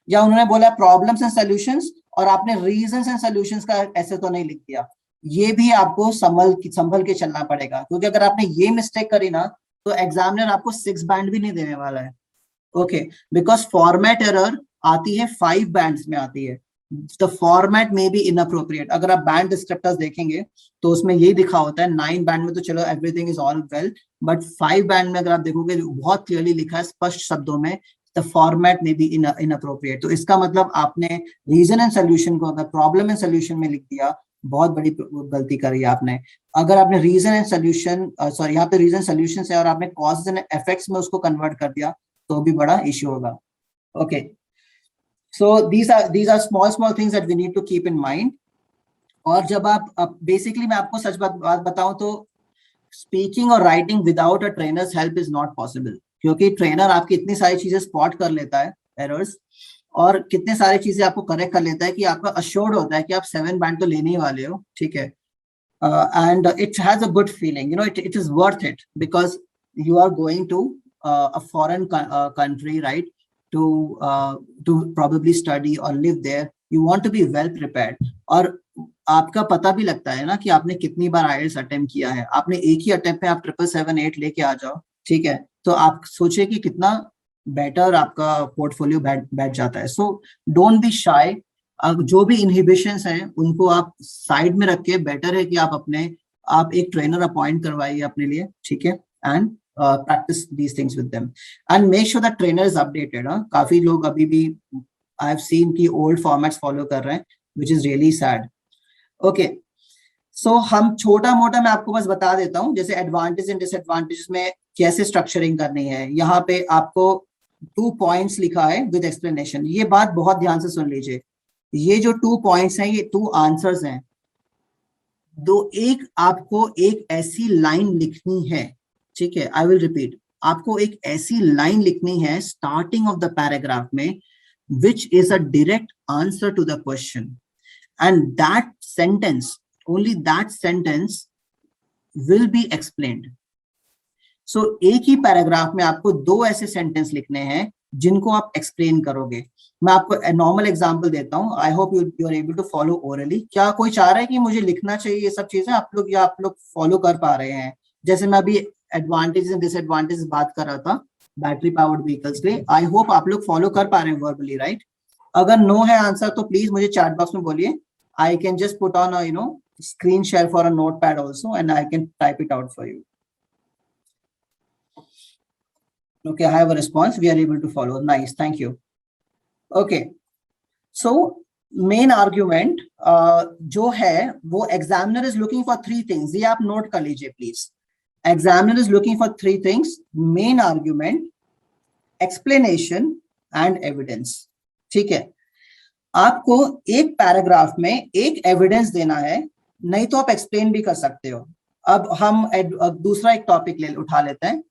या उन्होंने बोला प्रॉब्लम्स एंड सॉल्यूशंस और आपने रीजंस एंड सॉल्यूशंस का ऐसे तो नहीं लिख दिया. ये भी आपको संभल के चलना पड़ेगा, क्योंकि अगर आपने ये मिस्टेक करी ना तो एग्जामिनर आपको 6 बैंड भी नहीं देने वाला है. ओके, बिकॉज फॉर्मेट एरर आती है 5 बैंड्स में आती है. द फॉर्मेट में बी इनअप्रोप्रिएट. अगर आप बैंड डिस्क्रिप्टर्स देखेंगे तो उसमें यही दिखा होता है. 9 बैंड में तो चलो everything is all well, but 5 band में अगर आप देखोगे बहुत क्लियरली लिखा है स्पष्ट शब्दों में, द फॉर्मेट में बी इनअप्रोप्रिएट. तो इसका मतलब आपने रीजन एंड सोल्यूशन को अगर प्रॉब्लम एंड सोल्यूशन में लिख दिया, बहुत बड़ी गलती करी आपने. अगर आपने रीजन एंड सोल्यूशन, सॉरी यहाँ पे रीजन सोल्यूशन है और आपने कॉजेस एंड इफेक्ट्स में उसको कन्वर्ट कर दिया तो भी बड़ा इश्यू होगा. Okay, so these are small things that we need to keep in mind. और जब आप बेसिकली मैं आपको सच बात बताऊं तो स्पीकिंग और writing without a trainers help is not possible, क्योंकि ट्रेनर आपकी इतनी सारी चीजें स्पॉट कर लेता है, एरर्स, और कितने सारी चीजें आपको करेक्ट कर लेता है कि आपका अश्योर्ड होता है कि आप 7 बैंड तो लेने ही वाले हो, ठीक है. And it has a good feeling, you know, it is worth it because you are going to a foreign country, right, to probably study or live there. You want to be well prepared. और आपका पता भी लगता है ना कि आपने कितनी बार आईएलटीएस अटेम्प्ट किया है. आपने एक ही अटेम्प्ट में आप 777, 8 लेके आ जाओ, ठीक है, तो आप सोचिए कि कितना बेटर आपका पोर्टफोलियो बैठ जाता है. So don't be shy. जो भी इनहिबिशंस हैं उनको आप साइड में रख के बेटर है कि आप एक ट्रेनर अपॉइंट करवाइए अपने लिए, ठीक है, and practice these things with them and make sure that trainer is updated. काफी लोग अभी भी I have seen कि old formats follow कर रहे हैं, which is really sad. Okay, so हम छोटा मोटा मैं आपको बस बता देता हूँ, जैसे एडवांटेज एंड डिसएडवांटेज में कैसे स्ट्रक्चरिंग करनी है. यहाँ पे आपको 2 पॉइंट्स लिखा है विद एक्सप्लेनेशन. ये बात बहुत ध्यान से सुन लीजिए. ये जो 2 पॉइंट्स हैं ये 2 आंसर्स हैं. आपको एक ऐसी लाइन लिखनी है, ठीक है, आई विल रिपीट. आपको एक ऐसी लाइन लिखनी है स्टार्टिंग ऑफ द पैराग्राफ में which is a direct answer to the question, and that sentence, only that sentence will be explained. So एक ही पैराग्राफ में आपको 2 ऐसे सेंटेंस लिखने हैं जिनको आप एक्सप्लेन करोगे. मैं आपको नॉर्मल एग्जांपल देता हूं. I hope you are able to follow orally. क्या कोई चाह रहा है कि मुझे लिखना चाहिए ये सब चीजें आप लोग, या आप लोग फॉलो कर पा रहे हैं? जैसे मैं अभी एडवांटेजेस एंड डिसएडवांटेजेस बात कर रहा था बैटरी पावर्ड व्हीकल्स के, आई होप आप लोग फॉलो कर पा रहे हैं वर्बली, राइट? अगर नो है आंसर तो प्लीज मुझे चैट बॉक्स में बोलिए. I can just put on screen share for a notepad also, and I can type it out for you. Okay, I have a response. We are able to follow. Nice, thank you. Okay, so main argument जो है वो examiner is looking for 3 things. ये आप note कर लीजिए please. Examiner is looking for 3 things: main argument, explanation and evidence. ठीक है, आपको एक पैराग्राफ में एक एविडेंस देना है, नहीं तो आप एक्सप्लेन भी कर सकते हो. अब हम दूसरा एक टॉपिक उठा लेते हैं.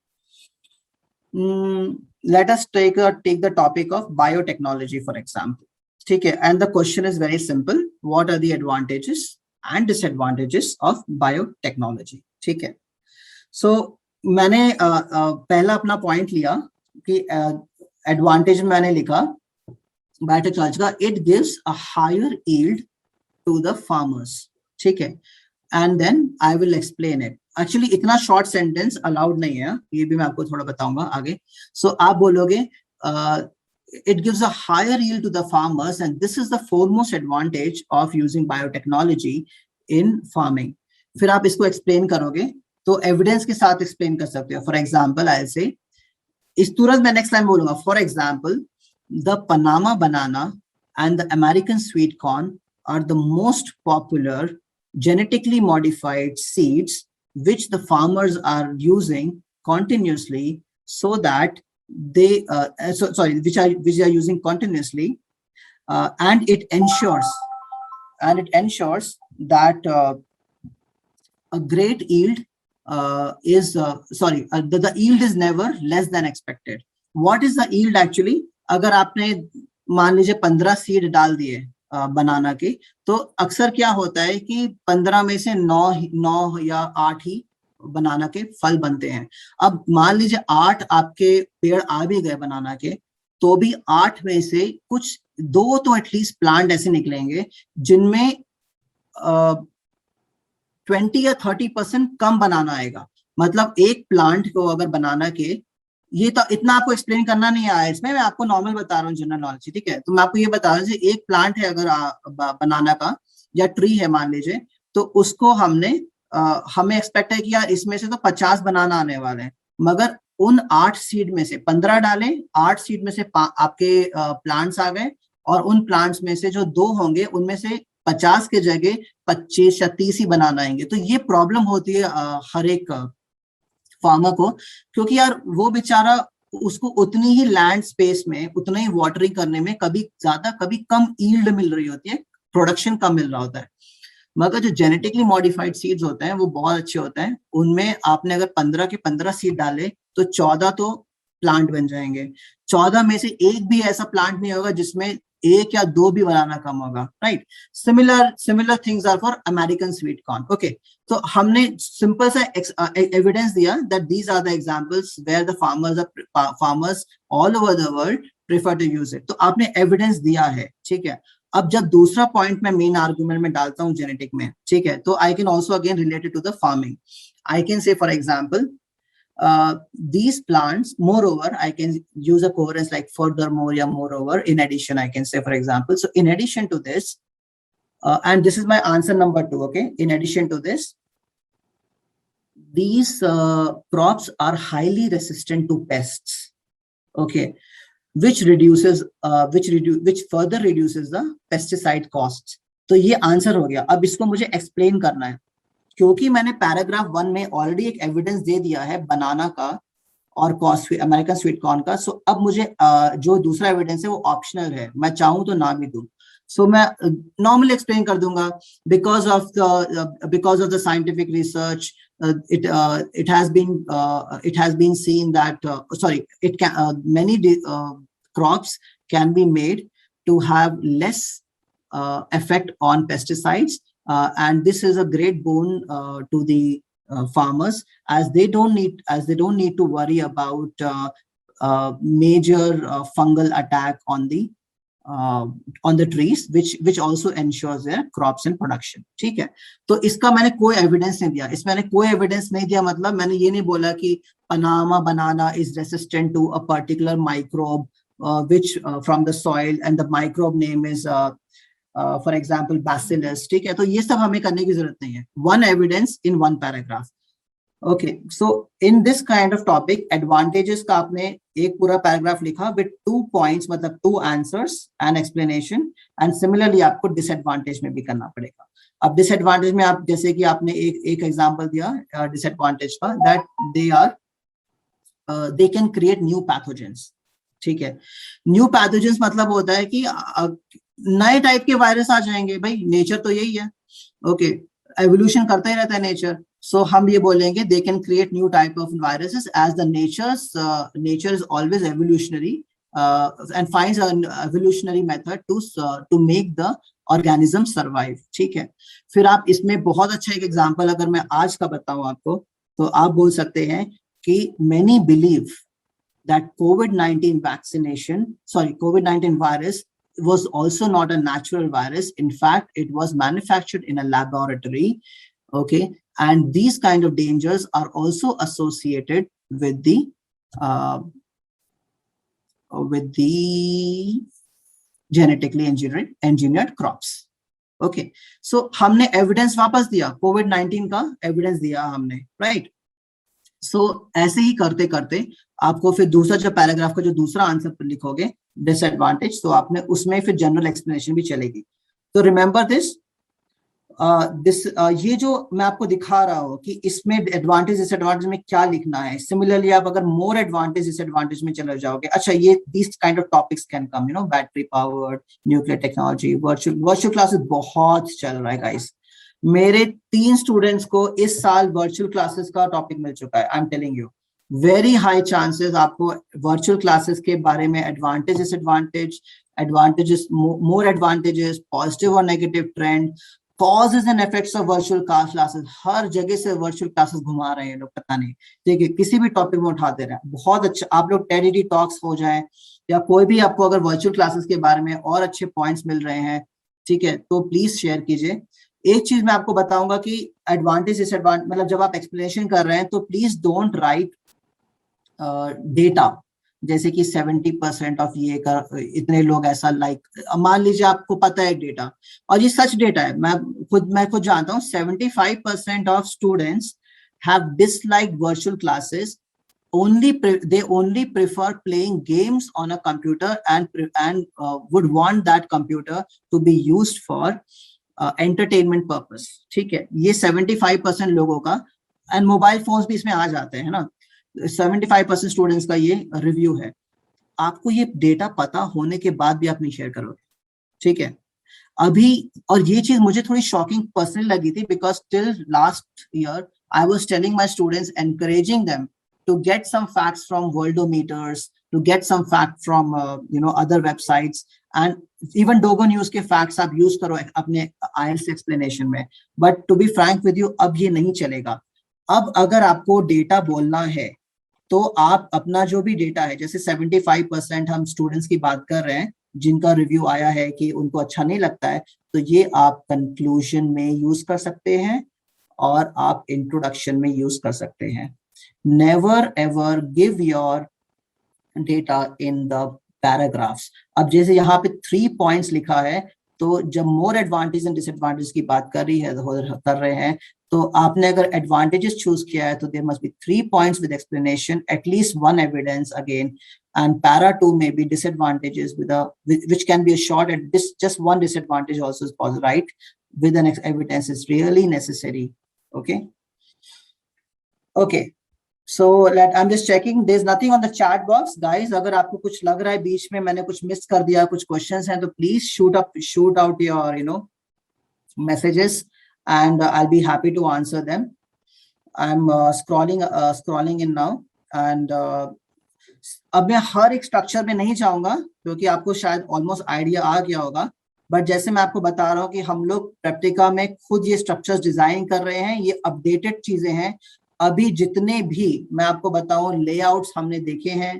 Let us take the topic of biotechnology for example. ठीक है, and the question is very simple: what are the advantages and disadvantages of biotechnology? ठीक है, so मैंने पहला अपना पॉइंट लिया कि एडवांटेज मैंने लिखा बायोटेक्नोलॉजी का, it gives a higher yield to the farmers. ठीक है, and then I will explain it. Actually इतना शॉर्ट सेंटेंस अलाउड नहीं है, ये भी मैं आपको थोड़ा बताऊंगा आगे. सो आप बोलोगे it gives a higher yield to the farmers and this is the foremost advantage of using biotechnology in farming. फिर आप इसको एक्सप्लेन करोगे तो एविडेंस के साथ एक्सप्लेन कर सकते हो. फॉर एग्जाम्पल आई से, इस तुरंत मैं नेक्स्ट लाइन बोलूंगा. For example, the Panama banana and the American sweet corn are the most popular genetically modified seeds which the farmers are using continuously, so that they which are using continuously, and it ensures that a great yield the yield is never less than expected. What is the yield actually? अगर आपने मान लीजिए 15 seed डाल दिए बनाना के, तो अक्सर क्या होता है कि 15 में से 9 या 8 ही बनाना के फल बनते हैं. अब मान लीजिए 8 आपके पेड़ आ भी गए बनाना के, तो भी 8 में से कुछ 2 तो एटलीस्ट प्लांट ऐसे निकलेंगे जिनमें 20 या 30% कम बनाना आएगा. मतलब एक प्लांट को अगर बनाना के, ये तो इतना आपको एक्सप्लेन करना नहीं आया इसमें, मैं आपको नॉर्मल बता रहा हूँ, जनरल नॉलेज. ठीक है, तो मैं आपको ये बता रहा हूँ, एक प्लांट है अगर बनाना का या ट्री है मान लीजिए, तो उसको हमें एक्सपेक्ट है कि यार इसमें से तो 50 बनाना आने वाले हैं, मगर उन 8 सीड में से 15 डालें, 8 सीड में से आपके प्लांट्स आ गए, और उन प्लांट्स में से जो 2 होंगे उनमें से 50 के जगह 25 या 30 ही बनाना आएंगे. तो ये प्रॉब्लम होती है हर एक फार्मर को, क्योंकि यार वो बेचारा उसको उतनी ही लैंड स्पेस में उतना ही वाटरिंग करने में कभी ज्यादा कभी कम यील्ड मिल रही होती है, प्रोडक्शन कम मिल रहा होता है. मगर जो जेनेटिकली मॉडिफाइड सीड्स होते हैं वो बहुत अच्छे होते हैं. उनमें आपने अगर 15 के 15 सीड डाले तो 14 तो प्लांट बन जाएंगे. 14 में से एक भी ऐसा प्लांट नहीं होगा जिसमें 1 या 2 भी बनाना कम होगा, right? Similar things are for American sweet corn. Okay, तो हमने सिंपल सा एविडेंस दिया that these are the examples where the farmers all over the world prefer to use it. तो आपने एविडेंस दिया है, ठीक है. अब जब दूसरा पॉइंट मैं मेन आर्गुमेंट में डालता हूँ जेनेटिक में, ठीक है, तो I can also again related to the farming. I can say for example, these plants, moreover, I can use a coherence like furthermore or moreover, in addition, I can say, for example. So in addition to this, and this is my answer number 2, okay? In addition to this, these crops are highly resistant to pests, okay, which further reduces the pesticide costs. तो ये answer हो गया. अब इसको मुझे explain करना है, क्योंकि मैंने पैराग्राफ 1 में ऑलरेडी एक एविडेंस दे दिया है बनाना का और अमेरिकन स्वीट कॉर्न का. सो अब मुझे जो दूसरा एविडेंस है वो ऑप्शनल है, मैं चाहूं तो ना भी दूं. सो मैं नॉर्मली एक्सप्लेन कर दूंगा. Because of the scientific research, it has been seen that many crops can be made to have less effect on pesticides, and this is a great boon to the farmers, as they don't need to worry about major fungal attack on the trees, which also ensures their crops and production. ठीक है, तो इसका मैंने कोई evidence नहीं दिया, इसमें मैंने कोई एविडेंस नहीं दिया, मतलब मैंने ये नहीं बोला कि Panama banana is resistant to a particular microbe which from the soil, and the microbe name is for example Bacillus. ठीक है, तो ये सब हमें करने की जरूरत नहीं है. One evidence in one paragraph. Okay, so in this kind of topic, advantages का आपने एक पूरा पैराग्राफ लिखा with 2 points, मतलब 2 answers and explanation, and similarly आपको disadvantage में भी करना पड़ेगा. अब disadvantage में आप, जैसे कि आपने एक एग्जांपल दिया disadvantage का, that they can create new pathogens. ठीक है, new pathogens मतलब होता है कि नए टाइप के वायरस आ जाएंगे. भाई नेचर तो यही है. ओके, एवोल्यूशन करता ही रहता है नेचर. So हम ये बोलेंगे they can create new type of viruses, as the nature is always evolutionary and finds an evolutionary method to make the organism survive. ठीक है, फिर आप इसमें बहुत अच्छा एक एग्जांपल अगर मैं आज का बताऊं आपको, तो आप बोल सकते हैं कि many believe that COVID-19 virus was also not a natural virus. In fact, it was manufactured in a laboratory. Okay, and these kind of dangers are also associated with the genetically engineered crops. Okay, so हमने evidence वापस दिया, COVID-19 का evidence दिया हमने, right? So ऐसे ही करते करते आपको फिर दूसरा जो पैराग्राफ का जो दूसरा आंसर पर लिखोगे डिसएडवांटेज, तो आपने उसमें फिर जनरल एक्सप्लेनेशन भी चलेगी. तो रिमेंबर दिस, ये जो मैं आपको दिखा रहा हूँ कि इसमें एडवांटेज डिसएडवांटेज में क्या लिखना है. सिमिलरली आप अगर मोर एडवांटेज डिसएडवांटेज में चले जाओगे, अच्छा ये this kind of topics can come, you know, battery powered, nuclear technology, virtual classes बहुत चल रहा है गाइस. मेरे 3 स्टूडेंट्स को इस साल वर्चुअल क्लासेस का टॉपिक मिल चुका है. I am telling you, very high chances आपको वर्चुअल क्लासेस के बारे में एडवांटेज डिसएडवांटेज, एडवांटेजेस, मोर एडवांटेजेस, पॉजिटिव और negative trend, causes and effects of virtual classes, हर जगह से वर्चुअल क्लासेस घुमा रहे हैं लोग, पता नहीं. ठीक है, किसी भी टॉपिक में उठा दे रहे हैं. बहुत अच्छा, आप लोग टेडी टॉक्स हो जाए या कोई भी आपको अगर वर्चुअल क्लासेस के बारे में और अच्छे पॉइंट्स मिल रहे हैं, ठीक है, तो प्लीज शेयर कीजिए. एक चीज मैं आपको बताऊंगा कि एडवांटेज डिसएडवांटेज, मतलब जब आप एक्सप्लेनेशन कर रहे हैं तो प्लीज डोंट राइट डेटा, जैसे कि 70% ऑफ ये का इतने लोग ऐसा लाइक, मान लीजिए आपको पता है डेटा, और ये सच डेटा है, मैं खुद जानता हूँ. 75% of students have dislike virtual classes. They only prefer playing games on a computer and would want that computer to be used for entertainment purpose. ठीक है, ये 75% लोगों का, एंड मोबाइल फोन्स भी इसमें आ जाते हैं ना. 75% स्टूडेंट्स का ये रिव्यू है. आपको ये डेटा पता होने के बाद भी आप नहीं शेयर करोगे. ठीक है, अभी, और ये चीज मुझे थोड़ी शॉकिंग पर्सनली लगी थी, because till last year I was telling my students, encouraging them to get some facts from worldometers, to get some fact from other websites, and even Dogo News के facts आप use करो अपने IELTS explanation में. But to be frank with you, अब ये नहीं चलेगा. अब अगर आपको डेटा बोलना है तो आप अपना जो भी डेटा है, जैसे 75% हम स्टूडेंट्स की बात कर रहे हैं जिनका रिव्यू आया है कि उनको अच्छा नहीं लगता है, तो ये आप कंक्लूजन में यूज कर सकते हैं और आप इंट्रोडक्शन में यूज कर सकते हैं. Never ever give your data in the paragraphs. अब जैसे यहाँ पे 3 points लिखा है, तो जब more advantage and disadvantage की बात कर रहे हैं, तो आपने अगर advantages choose किया है, तो there must be 3 points with explanation, at least 1 evidence again, and para 2 may be disadvantages which can be a short, and just 1 disadvantage also is possible, right? With an evidence is really necessary. Okay. So I'm just checking. There's nothing on the chat box, guys. अगर आपको कुछ लग रहा है बीच में मैंने कुछ miss कर दिया, कुछ क्वेश्चंस हैं, तो please shoot out your messages, and I'll be happy to answer them. I'm scrolling in now, and अब मैं हर एक स्ट्रक्चर में नहीं जाऊंगा क्योंकि आपको शायद ऑलमोस्ट आइडिया आ गया होगा, बट जैसे मैं आपको बता रहा हूँ कि हम लोग प्रैक्टिका में खुद ये स्ट्रक्चर्स डिजाइन कर रहे हैं, ये अपडेटेड चीजें हैं। अभी जितने भी मैं आपको बताऊं लेआउट्स हमने देखे हैं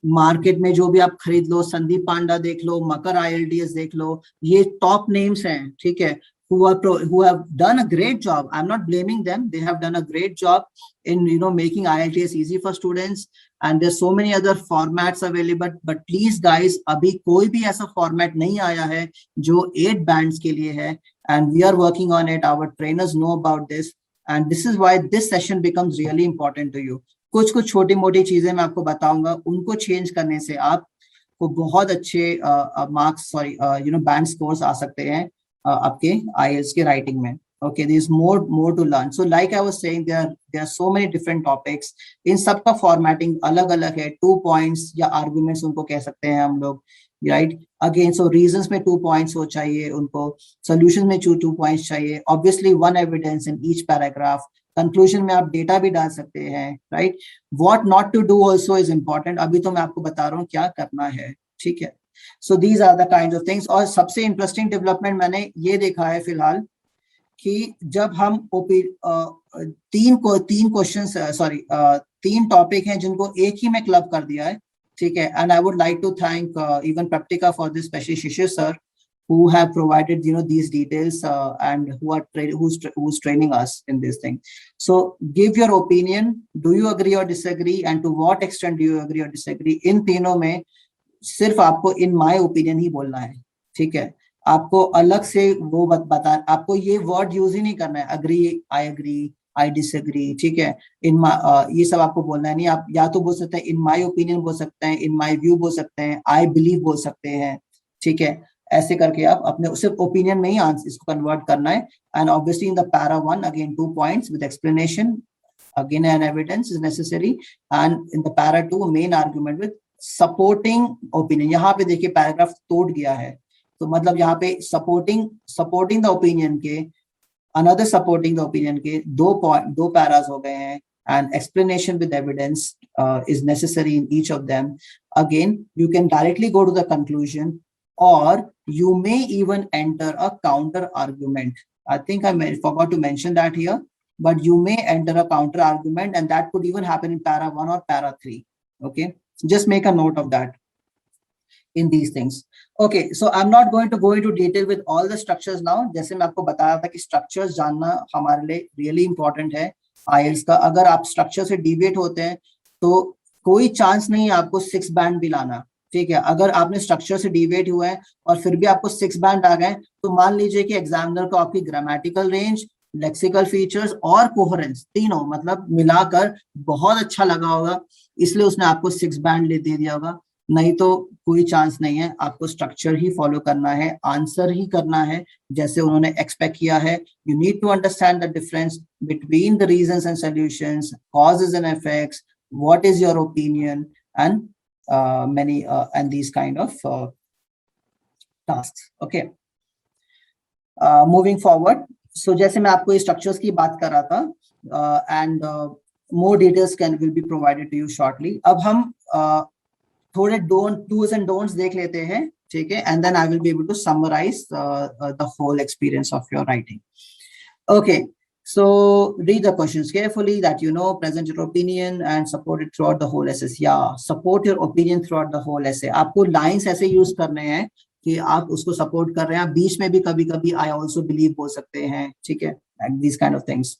मार्केट में, जो भी आप खरीद लो, संदीप पांडा देख लो, मकर ILTS देख लो, ये टॉप नेम्स हैं, ठीक है, who have done a great job. I'm not blaming them. They have done a great job in making ILTS easy for students. And there's so many other formats available. But please guys, अभी कोई भी ऐसा format नहीं आया है जो 8 bands के लिए है. And we are working on it. Our trainers know about this. And this is why this session becomes really important to you. कुछ छोटी मोटी चीजें मैं आपको बताऊंगा, उनको चेंज करने से आपको बहुत अच्छे मार्क्स बैंड स्कोर्स आ सकते हैं आपके IELTS के राइटिंग में. Okay, there is more to learn. So like I was saying, there are so many different topics. इन सबका फॉर्मेटिंग अलग अलग है. 2 points या आर्गुमेंट्स उनको कह सकते हैं हम लोग, राइट. अगेन सो रीजंस में 2 points हो चाहिए उनको, सॉल्यूशन में 2 points चाहिए, obviously 1 evidence in each paragraph. Conclusion में आप डेटा भी डाल सकते हैं, right. What not to do also is important. अभी तो मैं आपको बता रहा हूँ क्या करना है, ठीक है. So these are the kind of things. और सबसे इंटरेस्टिंग डेवलपमेंट मैंने ये देखा है फिलहाल कि जब हम तीन टॉपिक हैं जिनको एक ही में क्लब कर दिया है, ठीक है. And I would like to thank even Practica for this, specially Shishir sir, who have provided these details and who's training us in this thing. So give your opinion. Do you agree or disagree, and to what extent do you agree or disagree? इन तीनों में सिर्फ आपको in my opinion ही बोलना है, ठीक है. आपको अलग से वो बता, आपको ये वर्ड यूज ही नहीं करना है, agree, I agree, I disagree, ठीक है. ये सब आपको बोलना है नहीं. आप या तो बोल सकते हैं in my opinion बोल सकते हैं, in my view बोल सकते हैं, I believe बोल सकते हैं, ठीक है. ऐसे करके आप अपने सिर्फ ओपिनियन में ही आंसर इसको कन्वर्ट करना है. And obviously in the para 1 again 2 points with explanation, again an evidence is necessary, and in the para 2 main argument with supporting opinion. यहाँ पे देखिए पैराग्राफ तोड़ गया है, तो मतलब यहाँ पे supporting the opinion के, another supporting the opinion के 2 पैरास हो गए हैं, and explanation with evidence is necessary in each of them. Again you can directly go to the conclusion, or you may even enter a counter argument. I think I forgot to mention that here, but you may enter a counter argument, and that could even happen in para 1 or para 3. Okay, so just make a note of that in these things. Okay, so I'm not going to go into detail with all the structures now. जैसे मैं आपको बताया था कि structures जानना हमारे लिए really important है IELTS का. अगर आप structure से deviate होते हैं तो कोई chance नहीं है आपको 6 band भी लाना, ठीक है. अगर आपने स्ट्रक्चर से डिवेट हुआ है और फिर भी आपको 6 बैंड आ गए, तो मान लीजिए कि एग्जामिनर को आपकी ग्रामेटिकल रेंज, लेक्सिकल फीचर्स और कोहेरेंस तीनों मतलब मिलाकर बहुत अच्छा लगा होगा, इसलिए उसने आपको 6 बैंड दे दिया होगा. नहीं तो कोई चांस नहीं है. आपको स्ट्रक्चर ही फॉलो करना है, आंसर ही करना है जैसे उन्होंने एक्सपेक्ट किया है. You need to understand the difference between the reasons and solutions, causes and effects, what is your opinion, and many and these kind of tasks. Okay, moving forward. So जैसे मैं आपको structures की बात कर रहा था, and more details will be provided to you shortly. अब हम थोड़े do's and don'ts देख लेते हैं, ठीक है, and then I will be able to summarize the whole experience of your writing. Okay. So read the questions carefully, that present your opinion and support it throughout the whole essay. Yeah, support your opinion throughout the whole essay. आपको lines ऐसे use करने हैं कि आप उसको support कर रहे हैं. बीच में भी कभी-कभी I also believe बोल सकते हैं, ठीक है, and these kind of things.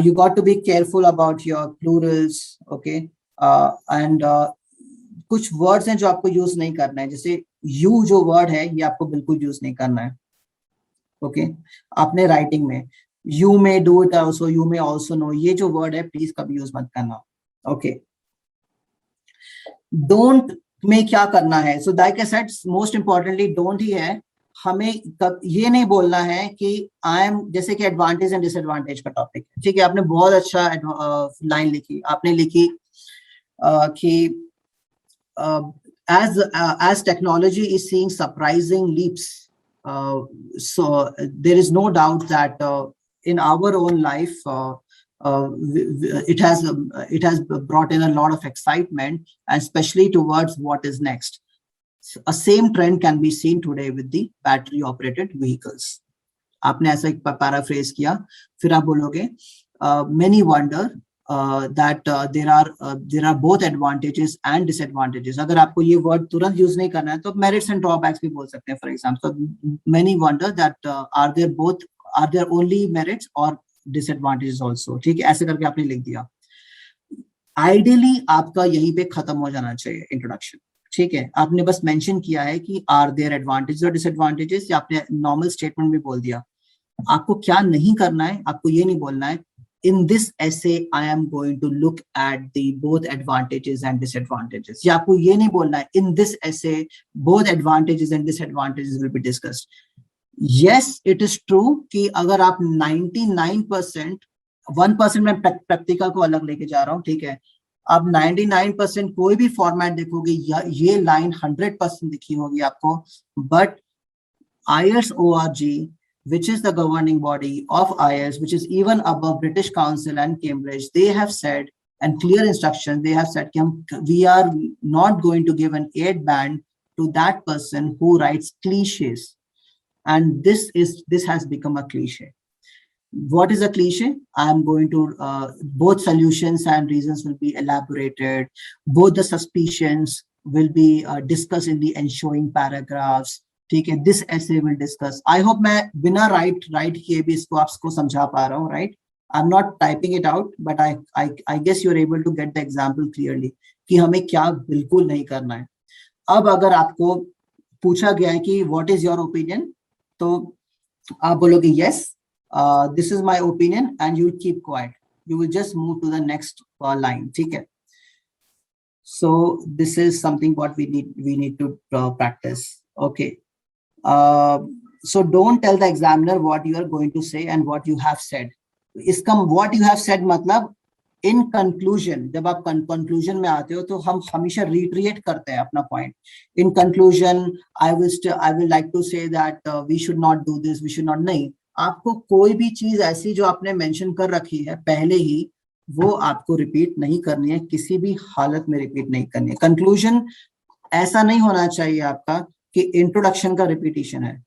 You got to be careful about your plurals, okay, and कुछ words हैं जो आपको use नहीं करना है. जैसे you जो word है ये आपको बिल्कुल use नहीं करना है, okay, आपने writing में. You may do it also, you may also know, ये जो वर्ड है प्लीज कभी यूज मत करना. ओके, डोंट में क्या करना है? So like I said, most importantly don't he है. हमें ये नहीं बोलना है कि आई एम, जैसे कि एडवांटेज एंड डिसएडवांटेज का टॉपिक है, ठीक है, आपने बहुत अच्छा लाइन लिखी. आपने लिखी कि as technology is seeing surprising leaps, so there is no doubt that in our own life it has brought in a lot of excitement, and especially towards what is next. A same trend can be seen today with the battery operated vehicles. आपने ऐसा एक paraphrase किया, फिर आप बोलोगे many wonder that there are both advantages and disadvantages. अगर आपको ये word तुरंत use नहीं करना है तो merits and drawbacks भी बोल सकते हैं. For example, so many wonder that are there only merits or disadvantages also. ठीक है, ऐसे करके आपने लिख दिया. Ideally आपका यहीं पे खत्म हो जाना चाहिए introduction. ठीक है, आपने बस मेंशन किया है कि आर देयर एडवांटेजेस और डिसएडवांटेजेस, या आपने नॉर्मल स्टेटमेंट भी बोल दिया. आपको क्या नहीं करना है, आपको ये नहीं बोलना है in this essay I am going to look at the both advantages and disadvantages, या आपको ये नहीं बोलना है in this essay both advantages and disadvantages will be discussed. Yes, it is true कि अगर आप 99%, 1% में प्रैक्टिकल को अलग लेके जा रहा हूँ, ठीक है, अब 99% कोई भी फॉर्मेट देखोगे ये लाइन 100% दिखी होगी आपको, but IRS ORG, which is the governing body of IRS, which is even above British Council and Cambridge, they have said, and clear instructions, they have said we are not going to give an 8 band to that person who writes cliches, and this has become a cliche. What is a cliche? I am going to both solutions and reasons will be elaborated. Both the suspicions will be discussed in the ensuing paragraphs. ठीक है, this essay will discuss. I hope मैं बिना write किए भी इसको आपको समझा पा रहा हूँ, right? I'm not typing it out, but I guess you're able to get the example clearly कि हमें क्या बिल्कुल नहीं करना है. अब अगर आपको पूछा गया है कि what is your opinion, तो आप बोलोगे yes. This is my opinion, and you will keep quiet. You will just move to the next line. ठीक है. So this is something what we need to practice. Okay. So don't tell the examiner what you are going to say and what you have said. इसका what you have said मतलब in conclusion, जब आप conclusion में आते हो तो हम हमेशा reiterate करते हैं अपना point. In conclusion, I will like to say that we should not do this, we should not. नहीं, आपको कोई भी चीज ऐसी जो आपने मेंशन कर रखी है पहले ही, वो आपको रिपीट नहीं करनी है, किसी भी हालत में रिपीट नहीं करनी है. कंक्लूजन ऐसा नहीं होना चाहिए आपका कि इंट्रोडक्शन का रिपीटिशन है.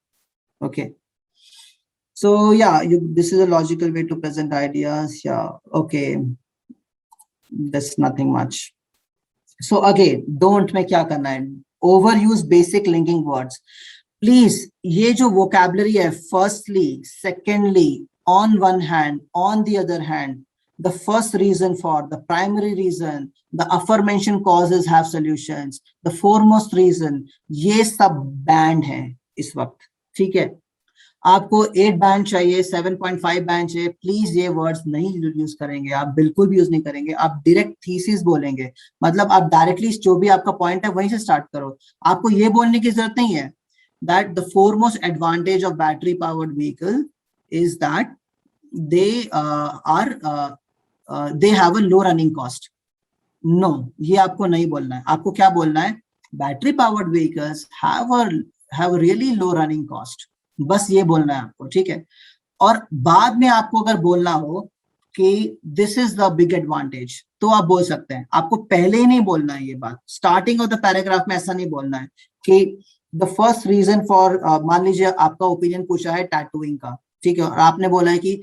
Okay, so yeah this is a logical way to present ideas. Yeah okay, this nothing much. So again, don't में क्या करना है, over use basic linking words. Please ये जो वोकैबुलरी है, firstly, secondly, on one hand, on the other hand, the first reason for, the primary reason, the affirmation causes have solutions, the foremost reason, ये सब band है इस वक्त. ठीक है, आपको 8 बैंड चाहिए, 7.5 बैंड चाहिए, प्लीज ये वर्ड्स नहीं यूज करेंगे, आप बिल्कुल भी यूज नहीं करेंगे. आप डायरेक्ट थीसिस बोलेंगे, मतलब आप डायरेक्टली जो भी आपका पॉइंट है वहीं से स्टार्ट करो. आपको ये बोलने की जरूरत नहीं है that the foremost advantage of battery powered vehicle is that they they have a low running cost. No, ये आपको नहीं बोलना है. आपको क्या बोलना है, battery powered vehicles have a really low running cost. बस ये बोलना है आपको. ठीक है, और बाद में आपको अगर बोलना हो कि this is the big advantage, तो आप बोल सकते हैं. आपको पहले ही नहीं बोलना है ये बात, स्टार्टिंग ऑफ द पैराग्राफ में ऐसा नहीं बोलना है कि द फर्स्ट रीजन फॉर, मान लीजिए आपका ओपिनियन पूछा है टैटूइंग का, ठीक है, और आपने बोला है कि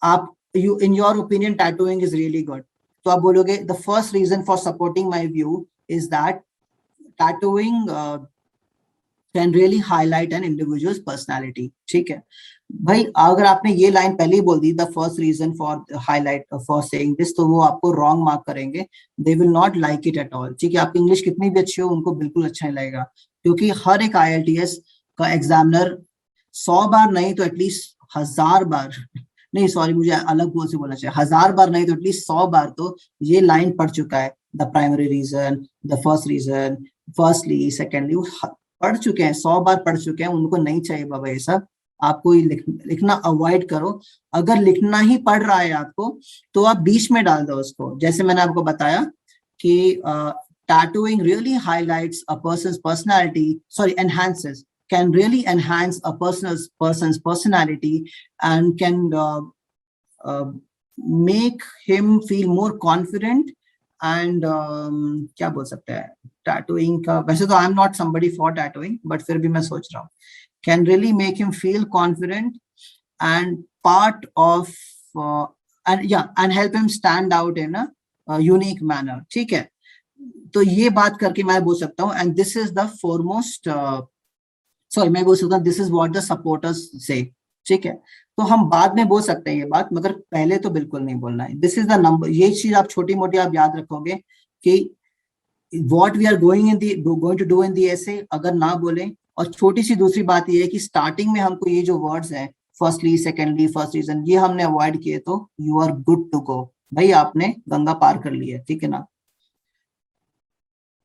आप in your opinion tattooing is really good, तो आप बोलोगे the first reason for supporting my view is that tattooing can really highlight an individual's personality. ठीक है भाई, अगर आपने ये लाइन पहले ही बोल दी, the first reason for highlight for saying this, तो वो आपको रॉन्ग मार्क करेंगे. They will not like it at all. ठीक है, आपकी इंग्लिश कितनी भी अच्छी हो, उनको बिल्कुल अच्छा नहीं लगेगा, क्योंकि हर एक IELTS का एग्जामिनर 100 बार नहीं तो एटलीस्ट 1000 बार नहीं, सॉरी मुझे अलग बोल से बोलना चाहिए, 1000 बार नहीं तो एटलीस्ट 100 बार तो ये लाइन पढ़ चुका है. The primary reason, the first reason, firstly, secondly, वो पढ़ चुके हैं, 100 बार पढ़ चुके हैं. उनको नहीं चाहिए बाबा ये सब. आपको लिखना अवॉइड करो. अगर लिखना ही पड़ रहा है आपको, तो आप बीच में डाल दो उसको. जैसे मैंने आपको बताया कि tattooing really highlights a person's personality, can really enhance a person's personality, and can make him feel more confident and क्या बोल सकते हैं टैटूइंग का, वैसे तो आई am not somebody for tattooing but फिर भी मैं सोच रहा हूँ, can really make him feel confident and part of and help him stand out in a unique manner. ठीक है, तो ये बात करके मैं बोल सकता हूँ and this is the foremost, sorry मैं बोल सकता हूँ this is what the supporters से। ठीक है, तो हम बाद में बोल सकते हैं ये बात, मगर पहले तो बिल्कुल नहीं बोलना है। दिस इज द नंबर, ये चीज आप छोटी मोटी आप याद रखोगे कि what we are going to do in the essay अगर ना बोले। और छोटी सी दूसरी बात ये है कि स्टार्टिंग में हमको ये जो वर्ड्स हैं फर्स्टली, सेकेंडली, फर्स्ट रीजन, ये हमने अवॉइड किए तो you are good to go, भाई आपने गंगा पार कर ली है। ठीक है ना?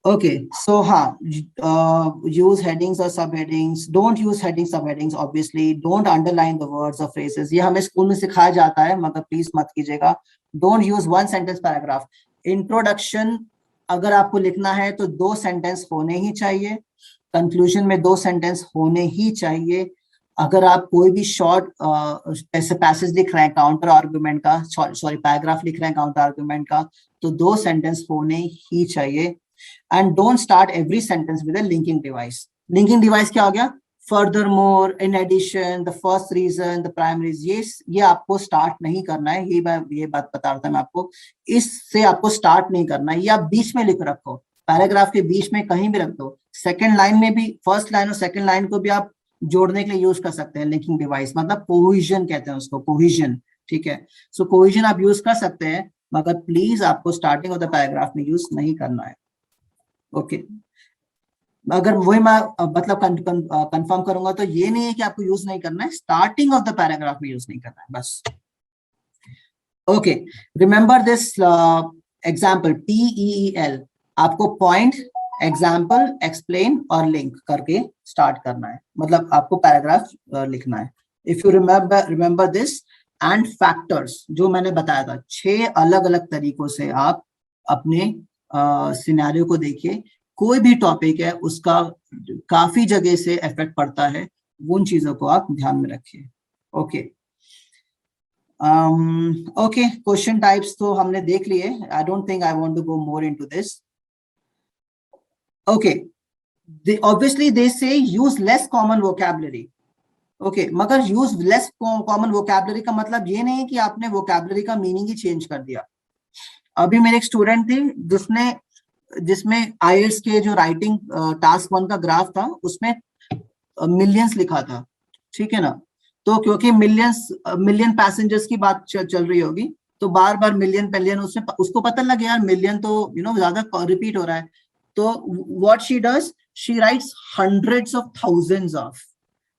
Okay, so use headings or subheadings. Don't use headings, subheadings. Obviously, don't underline the words or phrases. ये हमें स्कूल में सिखाया जाता है, मगर प्लीज मत कीजिएगा. Don't use one sentence paragraph. Introduction अगर आपको लिखना है तो 2 सेंटेंस होने ही चाहिए. कंक्लूजन में 2 सेंटेंस होने ही चाहिए. अगर आप कोई भी शॉर्ट ऐसे पैसेज लिख रहे हैं काउंटर आर्गुमेंट का, सॉरी पैराग्राफ लिख रहे हैं काउंटर आर्गुमेंट का, तो 2 सेंटेंस होने ही चाहिए. And don't start every sentence with a linking device. Linking device क्या हो गया? Furthermore, in addition, the first reason, the primaries. ये आपको start नहीं करना है. ये बात बता रहा था मैं आपको. इससे आपको start नहीं करना है. ये आप बीच में लिख रखो. पैराग्राफ के बीच में कहीं भी रख दो. सेकेंड लाइन में भी, फर्स्ट लाइन और सेकेंड लाइन को भी आप जोड़ने के लिए यूज कर सकते हैं लिंकिंग डिवाइस. मतलब कोहिजन कहते हैं उसको, कोहिजन. ठीक है, सो कोहिजन आप यूज कर सकते हैं, मगर प्लीज आपको स्टार्टिंग ऑफ द पैराग्राफ में यूज नहीं करना है. ओके, अगर वही मैं मतलब कंफर्म करूंगा तो ये नहीं है कि आपको यूज नहीं करना है, स्टार्टिंग ऑफ द पैराग्राफ में यूज नहीं करना है बस. Okay, remember this example PEEL. आपको पॉइंट, एग्जाम्पल, एक्सप्लेन और लिंक करके स्टार्ट करना है, मतलब आपको पैराग्राफ लिखना है. If you remember this and factors जो मैंने बताया था, 6 अलग अलग तरीकों से आप अपने सिनेरियो को देखिए. कोई भी टॉपिक है उसका काफी जगह से इफेक्ट पड़ता है, उन चीजों को आप ध्यान में रखिए. ओके ओके, क्वेश्चन टाइप्स तो हमने देख लिए. I don't think I want to go more into this. Okay, obviously they say use less common vocabulary. Okay, मगर यूज लेस कॉमन वोकैबुलरी का मतलब ये नहीं है कि आपने वोकैबुलरी का मीनिंग ही चेंज कर दिया. अभी मेरे एक स्टूडेंट थे जिसमें IELTS के जो राइटिंग टास्क 1 का ग्राफ था उसमें मिलियंस लिखा था. ठीक है ना? तो क्योंकि मिलियन पैसेंजर्स की बात चल रही होगी, तो बार बार मिलियन उसको पता लग गया यार मिलियन तो ज्यादा रिपीट हो रहा है. तो what she does, she writes hundreds of thousands of.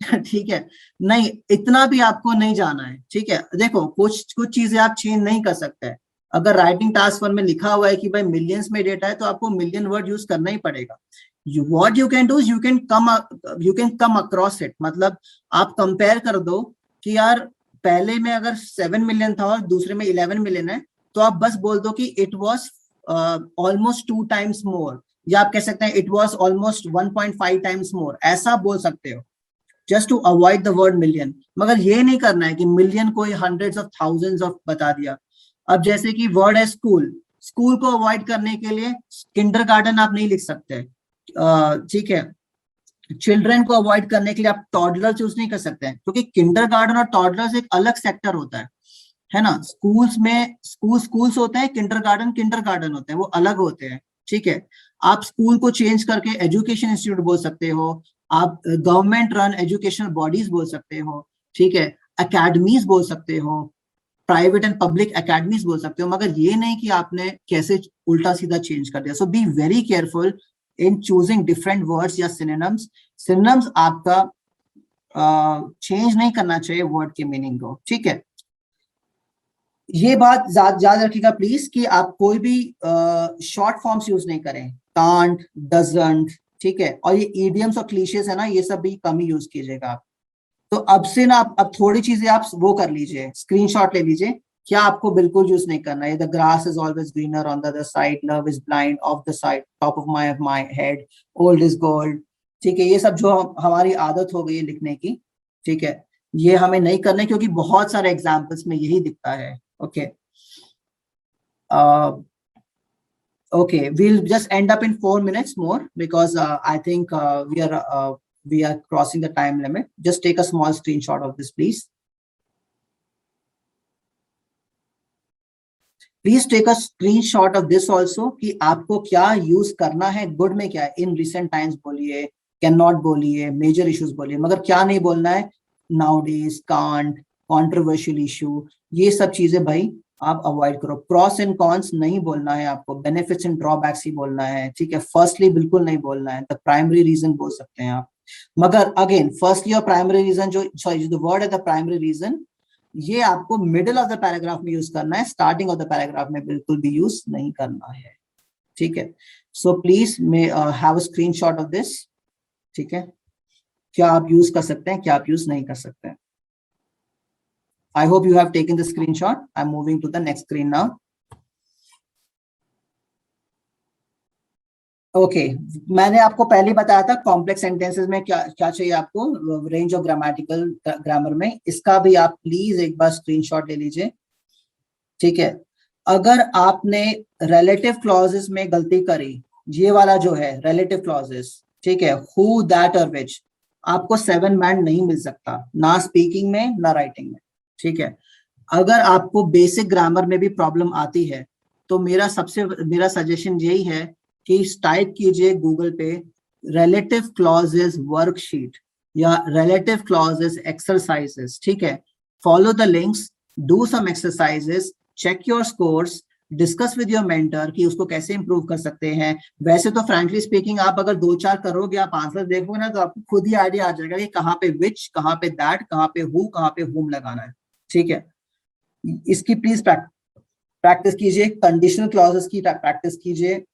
ठीक है, नहीं इतना भी आपको नहीं जाना है. ठीक है, देखो कुछ चीजें आप चेंज नहीं कर सकते. अगर राइटिंग टास्क 1 में लिखा हुआ है कि भाई मिलियंस में डेटा है, तो आपको मिलियन वर्ड यूज करना ही पड़ेगा. What you can do is you can come across it. मतलब आप कंपेयर कर दो कि यार पहले में अगर 7 मिलियन था और दूसरे में 11 मिलियन है, तो आप बस बोल दो कि it was almost 2 times more, या आप कह सकते हैं it was almost 1.5 times more. ऐसा बोल सकते हो just to avoid the word million. मगर ये नहीं करना है कि मिलियन को हंड्रेड्स ऑफ थाउजेंड्स ऑफ बता दिया. अब जैसे कि वर्ड है स्कूल, स्कूल को अवॉइड करने के लिए किंडरगार्टन आप नहीं लिख सकते. ठीक है, चिल्ड्रन को अवॉइड करने के लिए आप टॉडलर चूज नहीं कर सकते हैं, क्योंकि किंडरगार्टन और टॉडलर्स एक अलग सेक्टर होता है ना? स्कूल्स में स्कूल्स होते हैं, किंडरगार्टन होते हैं, वो अलग होते हैं. ठीक है, आप स्कूल को चेंज करके एजुकेशन इंस्टीट्यूट बोल सकते हो, आप गवर्नमेंट रन एजुकेशनल बॉडीज बोल सकते हो. ठीक है, अकेडमीज बोल सकते हो, प्राइवेट एंड पब्लिक एकेडमीज बोल सकते हो, मगर ये नहीं कि आपने कैसे उल्टा सीधा चेंज कर दिया. So be very careful in choosing different words या सिनोनिम्स. सिनोनिम्स आपका चेंज नहीं करना चाहिए वर्ड के मीनिंग को. ठीक है, ये बात याद रखिएगा प्लीज कि आप कोई भी शॉर्ट फॉर्म्स यूज नहीं करें. Can't, doesn't. ठीक है, और ये ईडियम्स और क्लीशेस है ना, ये सब भी कम ही यूज कीजिएगा आप. तो अब से ना अब थोड़ी चीजें आप वो कर लीजिए, स्क्रीनशॉट ले लीजिए. क्या आपको बिल्कुल यूज नहीं करना है? The grass is always greener on the other side, love is blind of the side, top of my head, old is gold. ठीक है, ये सब जो हमारी आदत हो गई है लिखने की, ठीक है, ये हमें नहीं करना है, क्योंकि बहुत सारे एग्जाम्पल्स में यही दिखता है. Okay, Okay, we'll just end up in 4 minutes more because I think we are crossing the time limit. Just take a small screenshot of this, please. Please take a screenshot of this also कि आपको क्या use करना है, good में क्या है, in recent times बोलिए, can not बोलिए, मेजर इश्यूज बोलिए, मगर क्या नहीं बोलना है, नाउडेज, कांट, कंट्रोवर्शियल इशू, ये सब चीजें भाई आप अवॉइड करो. प्रॉस एंड कॉन्स नहीं बोलना है आपको, बेनिफिट्स एंड ड्रॉबैक्स ही बोलना है, ठीक है. फर्स्टली बिल्कुल नहीं बोलना है, द प्राइमरी रीजन बोल सकते हैं आप, मगर अगेन फर्स्टली और प्राइमरी रीजन जो सॉरी जो वर्ड है द प्राइमरी रीजन, ये आपको मिडिल ऑफ द पैराग्राफ में यूज करना है, स्टार्टिंग ऑफ द पैराग्राफ में बिल्कुल भी यूज नहीं करना है, ठीक है. So please may have a screenshot of this, ठीक है. क्या आप यूज कर सकते हैं, क्या आप यूज नहीं कर सकते हैं. I hope you have taken the screenshot. I'm moving to the next screen now. Okay मैंने आपको पहले बताया था कॉम्प्लेक्स सेंटेंसेस में क्या क्या चाहिए आपको, रेंज ऑफ ग्रामेटिकल ग्रामर में. इसका भी आप प्लीज एक बार स्क्रीनशॉट ले लीजिए, ठीक है. अगर आपने रिलेटिव क्लॉजेस में गलती करी, ये वाला जो है रिलेटिव क्लॉजेस, ठीक है, हु, दैट और विच, आपको 7 बैंड नहीं मिल सकता, ना स्पीकिंग में ना राइटिंग में, ठीक है. अगर आपको बेसिक ग्रामर में भी प्रॉब्लम आती है तो मेरा सजेशन यही है कि टाइप कीजिए गूगल पे रिलेटिव क्लॉजेस वर्कशीट या रिलेटिव क्लॉजेस एक्सरसाइजेस, ठीक है. Follow the links, do some exercises, check your scores, discuss with your mentor कि उसको कैसे इंप्रूव कर सकते हैं. वैसे तो फ्रैंकली स्पीकिंग आप अगर 2-4 करोगे, आप आंसर देखोगे ना, तो आपको खुद ही आइडिया आ जाएगा कि कहाँ पे विच, कहाँ पे दैट, कहाँ पे हु, कहाँ पे हुम लगाना है, ठीक है. इसकी प्लीज प्रैक्टिस कीजिए, कंडीशनल क्लॉजेस की प्रैक्टिस कीजिए.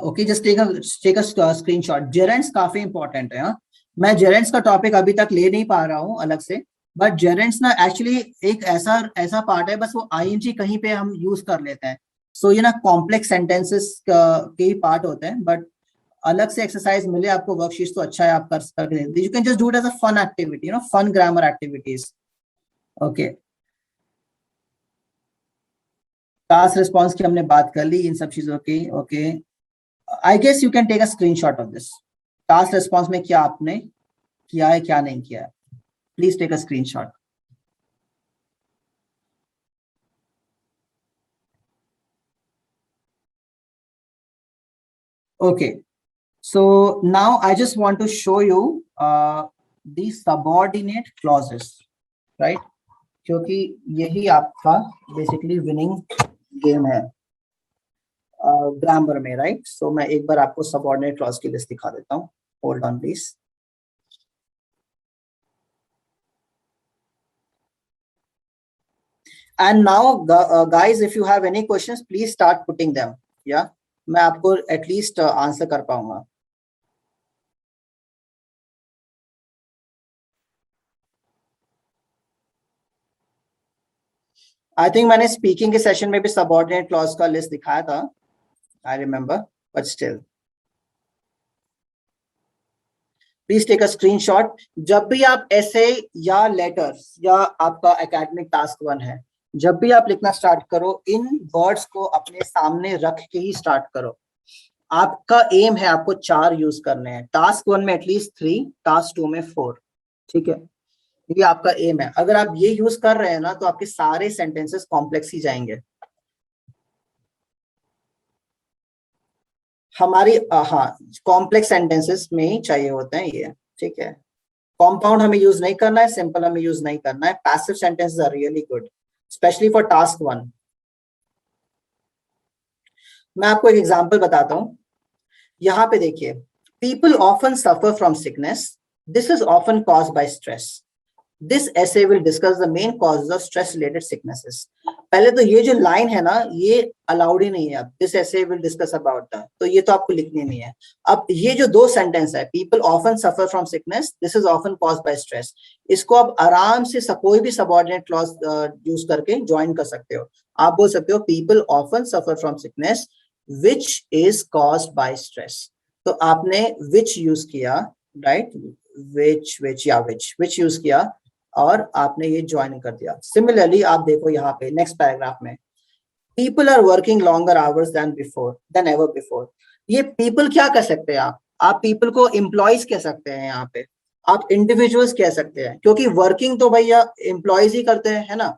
Okay just take a screenshot. Gerunds काफी इंपॉर्टेंट है. मैं जेरेंट्स का टॉपिक अभी तक ले नहीं पा रहा हूँ अलग से, बट जेरेंट्स ना एक्चुअली एक ऐसा पार्ट है, बस वो आईएनजी कहीं पे हम यूज कर लेते हैं. सो ये ना कॉम्प्लेक्स सेंटेंसेस के ही पार्ट होते हैं, बट अलग से एक्सरसाइज मिले आपको वर्कशीट तो अच्छा है, आप करके you can just do it as a fun activity, you know, fun grammar activities. Okay task response की हमने बात कर ली, इन सब चीजों की. Okay I guess you can take a screenshot of this. Task response में क्या आपने किया है, क्या नहीं किया है, please take a screenshot. Okay, so now I just want to show you the subordinate clauses, right? क्योंकि यही आपका बेसिकली विनिंग गेम है ग्रामर में, राइट. सो मैं एक बार आपको सबऑर्डिनेट क्लॉज की लिस्ट दिखा देता हूँ. Hold on please. And now guys if you have any questions please start putting them, या मैं आपको एटलीस्ट आंसर कर पाऊंगा. आई थिंक मैंने स्पीकिंग के सेशन में भी सबऑर्डिनेट क्लॉज का लिस्ट दिखाया था, I remember, but still please take a screenshot. जब भी आप ऐसे या लेटर्स या आपका एकेडमिक टास्क 1 है, जब भी आप लिखना स्टार्ट करो, इन वर्ड्स को अपने सामने रख के ही स्टार्ट करो. आपका एम है आपको 4 यूज करने हैं, टास्क 1 में एटलीस्ट 3, टास्क 2 में 4, ठीक है. ये आपका एम है. अगर आप ये यूज कर रहे हैं ना तो आपके सारे सेंटेंसेस कॉम्प्लेक्स ही जाएंगे. हमारी हाँ कॉम्प्लेक्स सेंटेंसेस में ही चाहिए होते हैं ये, ठीक है. कॉम्पाउंड हमें यूज नहीं करना है, सिंपल हमें यूज नहीं करना है. Passive sentences are really good specially for task 1. मैं आपको एक एग्जांपल बताता हूं. यहाँ पे देखिए, people often suffer from sickness, this is often caused by stress. This essay will discuss the main causes of stress related sicknesses. पहले तो ये जो लाइन है ना, ये अलाउड ही नहीं है. अब this essay will discuss about that, तो ये तो आपको लिखनी नहीं है. अब ये जो 2 सेंटेंस है, people often suffer from sickness, this is often caused by stress, इसको आप आराम से कोई भी सबऑर्डिनेट क्लॉज यूज करके ज्वाइन कर सकते हो. आप बोल सकते हो people often suffer from sickness which is caused by stress. तो आपने which यूज किया, राइट, which यूज किया और आपने ये ज्वाइन कर दिया. सिमिलरली आप देखो यहाँ पे नेक्स्ट पैराग्राफ में, people are working longer hours than ever before. ये पीपल क्या कह सकते हैं आप पीपल को एम्प्लॉयज कह सकते हैं, यहाँ पे आप इंडिविजुअल्स कह सकते हैं, क्योंकि वर्किंग तो भैया एम्प्लॉयज ही करते हैं, है ना।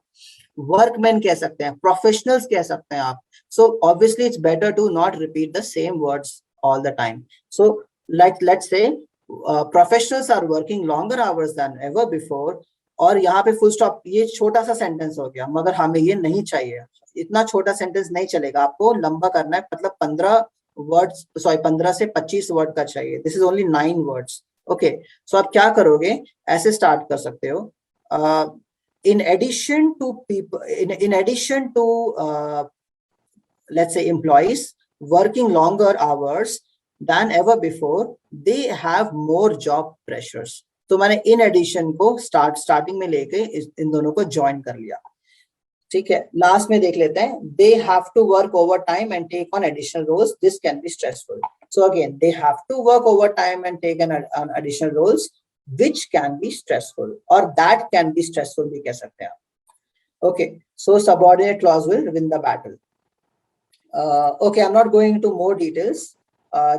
वर्कमैन कह सकते हैं, प्रोफेशनल्स कह सकते हैं आप। So obviously it's better to not repeat the same words all the time. So like let's say professionals are working longer hours than ever before, और यहाँ पे फुल स्टॉप। ये छोटा सा सेंटेंस हो गया, मगर हमें ये नहीं चाहिए, इतना छोटा सेंटेंस नहीं चलेगा, आपको लंबा करना है, मतलब 15 वर्ड्स, सॉरी 15 से 25 वर्ड का चाहिए। This is only 9 words. Okay, so आप क्या करोगे, ऐसे स्टार्ट कर सकते हो, in addition to people, in addition to let's say employees working longer hours than ever before, they have more job pressures। तो मैंने in addition को स्टार्टिंग में लेके इन दोनों को ज्वाइन कर लिया, ठीक है। लास्ट में देख लेते हैं, they have to work overtime and take on additional roles, this can be stressful। so again, they have to work overtime and take an additional roles which can be stressful, or that can be stressful भी कह सकते हैं आप। okay, so subordinate clause will win the battle। okay, I'm not going into more details।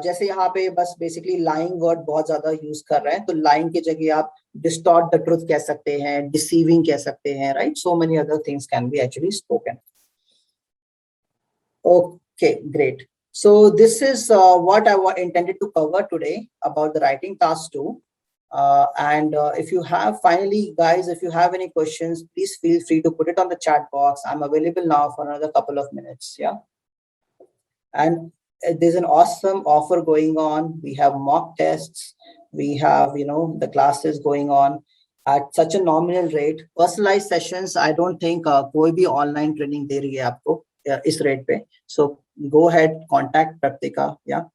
जैसे यहाँ पे बस basically lying word बहुत ज्यादा यूज कर रहे हैं, तो लाइंग की जगह आप डिस्टॉर्ट द ट्रुथ कह सकते हैं, डिसीविंग कह सकते हैं, right. So many other things can be actually spoken. okay, great। so this is what I intended to cover today about the writing task 2। and if you have, finally guys, if you have any questions, please feel free to put it on the chat box। I'm available now for another couple of minutes, yeah। and there's an awesome offer going on, we have mock tests, we have, you know, the classes going on at such a nominal rate, personalized sessions। I don't think koi bhi online training de rahi hai aapko is rate pe। so go ahead, contact Praktika, yeah।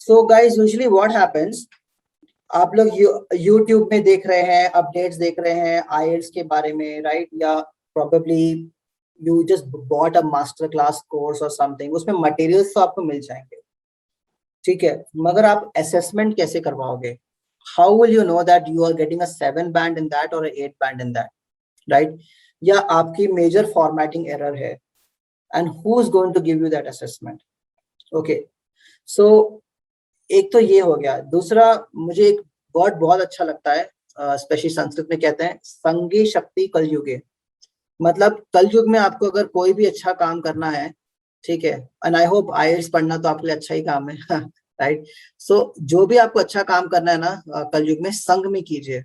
so guys, usually what happens, आप लोग YouTube में देख रहे हैं, updates देख रहे हैं IELTS के बारे में, राइट, या probably you just bought a master class course और समथिंग, उसमें मटेरियल्स तो आपको मिल जाएंगे, ठीक है, मगर आप असेसमेंट कैसे करवाओगे? How will you know that you are getting a 7 band in that और 8 बैंड इन दैट, राइट? या आपकी मेजर फॉर्मेटिंग एरर है, and who is going to give you that assessment? Okay, so एक तो ये हो गया। दूसरा, मुझे एक वर्ड बहुत अच्छा लगता है, स्पेशली संस्कृत में कहते हैं संगे शक्ति कलयुगे। मतलब कलयुग में आपको अगर कोई भी अच्छा काम करना है, ठीक है, एंड आई होप आईएल्स पढ़ना तो आपके लिए अच्छा ही काम है, राइट। सो जो भी आपको अच्छा काम करना है ना, कलयुग में संग में कीजिए।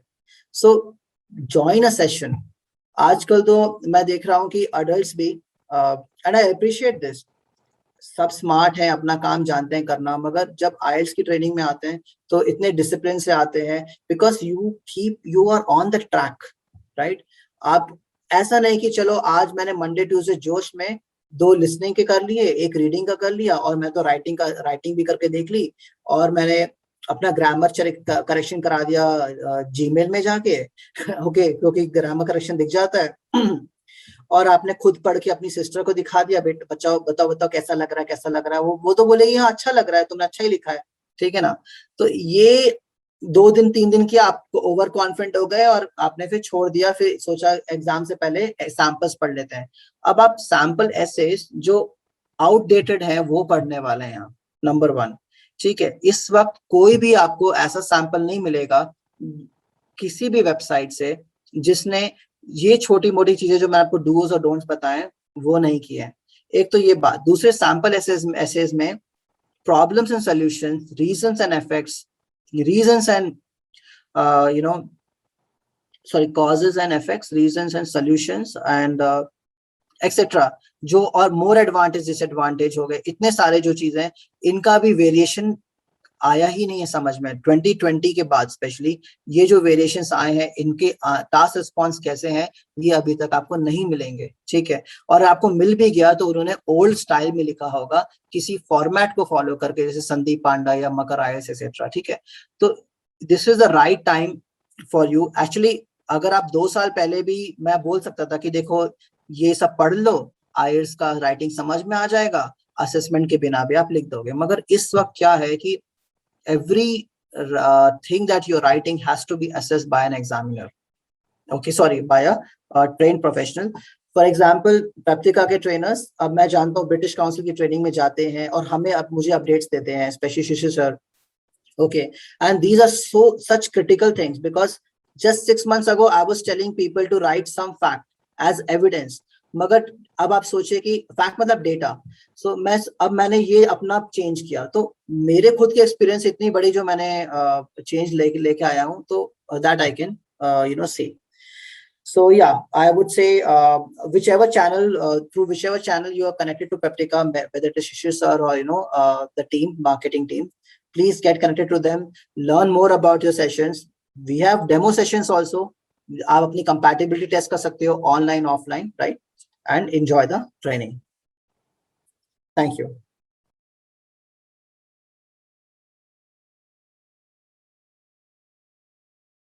सो ज्वाइन अ सेशन। आजकल तो मैं देख रहा हूँ कि अडल्ट्स भी, एंड आई अप्रिशिएट दिस, सब स्मार्ट हैं, अपना काम जानते हैं करना, मगर जब आईएल्स की ट्रेनिंग में आते हैं तो इतने डिसिप्लिन से आते हैं, because you are on the track, right. आप ऐसा नहीं कि चलो आज मैंने मंडे ट्यूसडे जोश में 2 लिसनिंग के कर लिए, 1 रीडिंग का कर लिया, और मैं तो राइटिंग भी करके देख ली, और मैंने अपना ग्रामर करेक्शन करा दिया जीमेल में जाके, ओके, क्योंकि ग्रामर करेक्शन दिख जाता है। और आपने खुद पढ़ के अपनी सिस्टर को दिखा दिया, बेटा बताओ बताओ बताओ कैसा लग रहा है, कैसा लग रहा है, वो तो बोलेगी हाँ अच्छा लग रहा है, तुमने अच्छा ही लिखा है, ठीक है ना। तो ये 2 दिन 3 दिन की आप ओवर कॉन्फिडेंट हो गए और आपने फिर छोड़ दिया, फिर सोचा एग्जाम से पहले सैंपल्स पढ़ लेते हैं। अब आप सैंपल एसेस जो आउटडेटेड है वो पढ़ने वाले हैं यहाँ, नंबर 1, ठीक है। इस वक्त कोई भी आपको ऐसा सैंपल नहीं मिलेगा किसी भी वेबसाइट से जिसने ये छोटी मोटी चीजें जो मैं आपको डूज और डोंट्स बताएं वो नहीं किया है। एक तो ये बात। दूसरे, सैंपल एसेस में problems and solutions, reasons and effects, reasons and you know sorry causes and effects, reasons and solutions and etcetera, जो और मोर एडवांटेज डिसएडवांटेज हो गए, इतने सारे जो चीजें, इनका भी वेरिएशन आया ही नहीं है समझ में। 2020 के बाद स्पेशली ये जो वेरिएशंस आए हैं, इनके टास्क रिस्पॉन्स कैसे हैं, ये अभी तक आपको नहीं मिलेंगे, ठीक है। और आपको मिल भी गया तो उन्होंने ओल्ड स्टाइल में लिखा होगा, किसी फॉर्मेट को फॉलो करके, जैसे संदीप पांडा या मकर आईएएस एक्सेट्रा, ठीक है। तो this is the right time for you actually. अगर आप 2 साल पहले भी मैं बोल सकता था कि देखो ये सब पढ़ लो, आईएलटीएस का राइटिंग समझ में आ जाएगा, असेसमेंट के बिना भी आप लिख दोगे। मगर इस वक्त क्या है कि every thing that you're writing has to be assessed by an examiner, okay, sorry, by a trained professional. For example पेप्टिका के ट्रेनर्स, अब मैं जानता हूँ ब्रिटिश काउंसिल की ट्रेनिंग में जाते हैं और हमें अब मुझे अपडेट्स देते हैं, specially Shishir sir, okay, and these are such critical things because just 6 months ago I was telling people to write some fact as evidence, मगर अब आप सोचिए कि फैक्ट मतलब डेटा। सो अब मैंने ये अपना चेंज किया, तो मेरे खुद के एक्सपीरियंस इतनी बड़ी जो मैंने चेंज लेके आया हूँ, तो दैट आई कैन से। So yeah, I would say whichever channel, through whichever channel you are connected to Peptica, whether it is Shishir sir or the team, marketing team, please get connected to them, learn more about your sessions. We have demo sessions also. आप अपनी compatibility test कर सकते हो online, offline, right? And enjoy the training. Thank you.